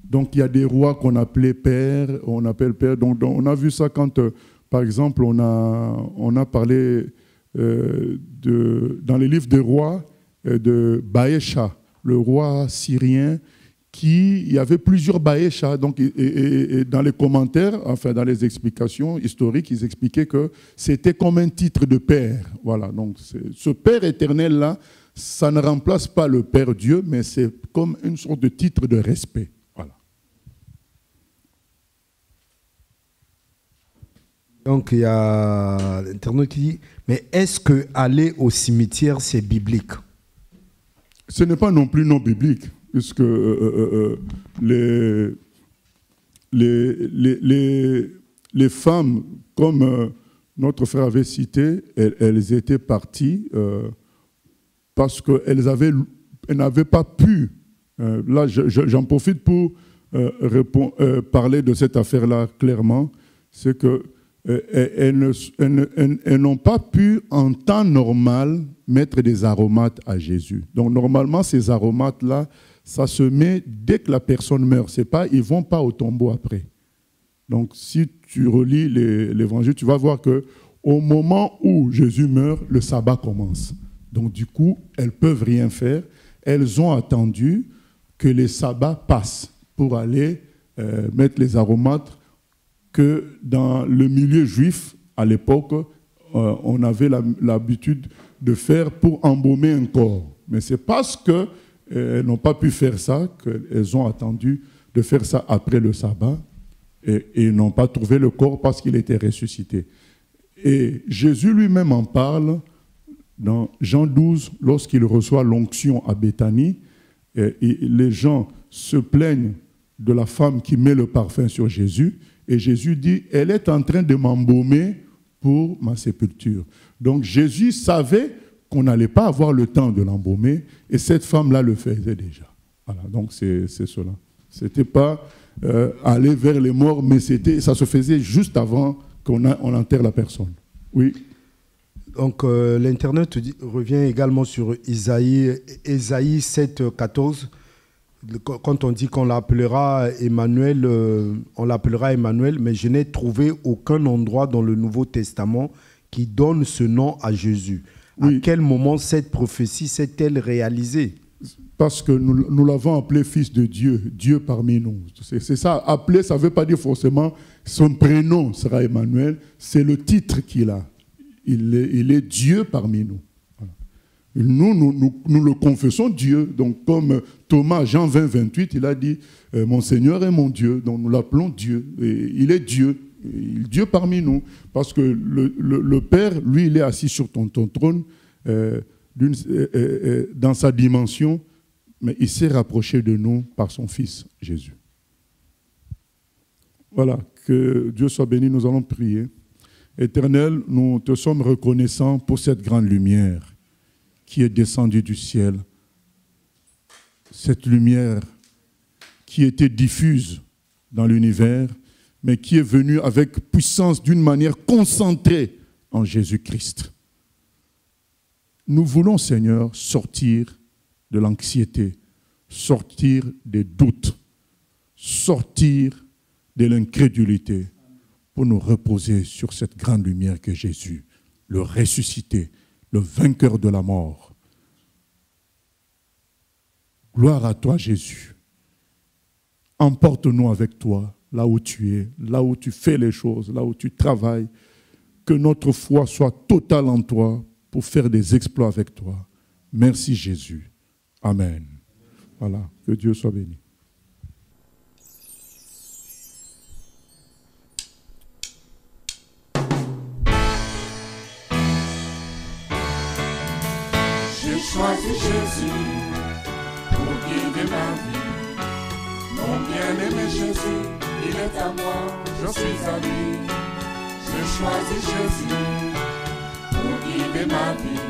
Donc il y a des rois qu'on appelait Père, on appelle Père. Donc on a vu ça quand, par exemple, on a parlé dans les livres des rois de Baécha, le roi syrien, il y avait plusieurs Baécha. Donc, et dans les commentaires, enfin dans les explications historiques, ils expliquaient que c'était comme un titre de père. Voilà. Donc, ce Père éternel-là, ça ne remplace pas le Père Dieu, mais c'est comme une sorte de titre de respect. Voilà. Donc, il y a l'internaute qui dit, mais est-ce que aller au cimetière, c'est biblique? Ce n'est pas non plus non biblique. Puisque les femmes, comme notre frère avait cité, elles étaient parties parce qu'elles n'avaient pas pu. Là, j'en profite pour parler de cette affaire-là clairement. C'est qu'elles n'ont pas pu, en temps normal, mettre des aromates à Jésus. Donc, normalement, ces aromates-là, ça se met dès que la personne meurt. C'est pas, ils ne vont pas au tombeau après. Donc, si tu relis l'évangile, tu vas voir qu'au moment où Jésus meurt, le sabbat commence. Donc, du coup, elles ne peuvent rien faire. Elles ont attendu que les sabbats passent pour aller mettre les aromates que dans le milieu juif, à l'époque, on avait l'habitude de faire pour embaumer un corps. Mais c'est parce que elles n'ont pas pu faire ça, qu'elles ont attendu de faire ça après le sabbat, et ils n'ont pas trouvé le corps parce qu'il était ressuscité. Et Jésus lui-même en parle dans Jean 12, lorsqu'il reçoit l'onction à Béthanie, et les gens se plaignent de la femme qui met le parfum sur Jésus, et Jésus dit, elle est en train de m'embaumer pour ma sépulture. Donc Jésus savait qu'on n'allait pas avoir le temps de l'embaumer, et cette femme-là le faisait déjà. Voilà, donc c'est cela. Ce n'était pas aller vers les morts, mais ça se faisait juste avant qu'on enterre la personne. Oui. Donc l'internet revient également sur Isaïe 7, 14. Quand on dit qu'on l'appellera Emmanuel, mais je n'ai trouvé aucun endroit dans le Nouveau Testament qui donne ce nom à Jésus. Oui. À quel moment cette prophétie s'est-elle réalisée? Parce que nous l'avons appelé fils de Dieu, Dieu parmi nous. C'est ça, appeler, ça ne veut pas dire forcément son prénom sera Emmanuel, c'est le titre qu'il a. Il est Dieu parmi nous. Voilà. Nous le confessons Dieu. Donc comme Thomas, Jean 20, 28, il a dit « Mon Seigneur est mon Dieu », donc nous l'appelons Dieu. Et il est Dieu. Dieu parmi nous, parce que le Père, lui, il est assis sur ton trône dans sa dimension, mais il s'est rapproché de nous par son Fils Jésus. Voilà, que Dieu soit béni, nous allons prier. Éternel, nous te sommes reconnaissants pour cette grande lumière qui est descendue du ciel, cette lumière qui était diffuse dans l'univers, mais qui est venu avec puissance d'une manière concentrée en Jésus-Christ. Nous voulons, Seigneur, sortir de l'anxiété, sortir des doutes, sortir de l'incrédulité pour nous reposer sur cette grande lumière que Jésus, le ressuscité, le vainqueur de la mort. Gloire à toi, Jésus. Emporte-nous avec toi. Là où tu es, là où tu fais les choses, là où tu travailles, que notre foi soit totale en toi pour faire des exploits avec toi. Merci Jésus. Amen. Voilà, que Dieu soit béni. J'ai choisi Jésus pour guider ma vie. Mon bien-aimé Jésus, il est à moi, je suis à lui. Je choisis Jésus pour guider ma vie.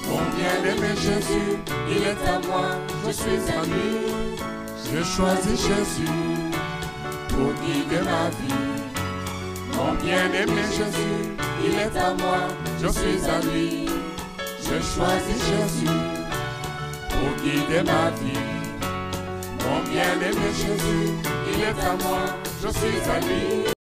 Mon bien-aimé Jésus, il est à moi, je suis à lui. Je choisis Jésus pour guider ma vie. Mon bien-aimé Jésus, il est à moi, je suis à lui. Je choisis Jésus pour guider ma vie. Mon bien-aimé Jésus, il est à moi, je suis à lui.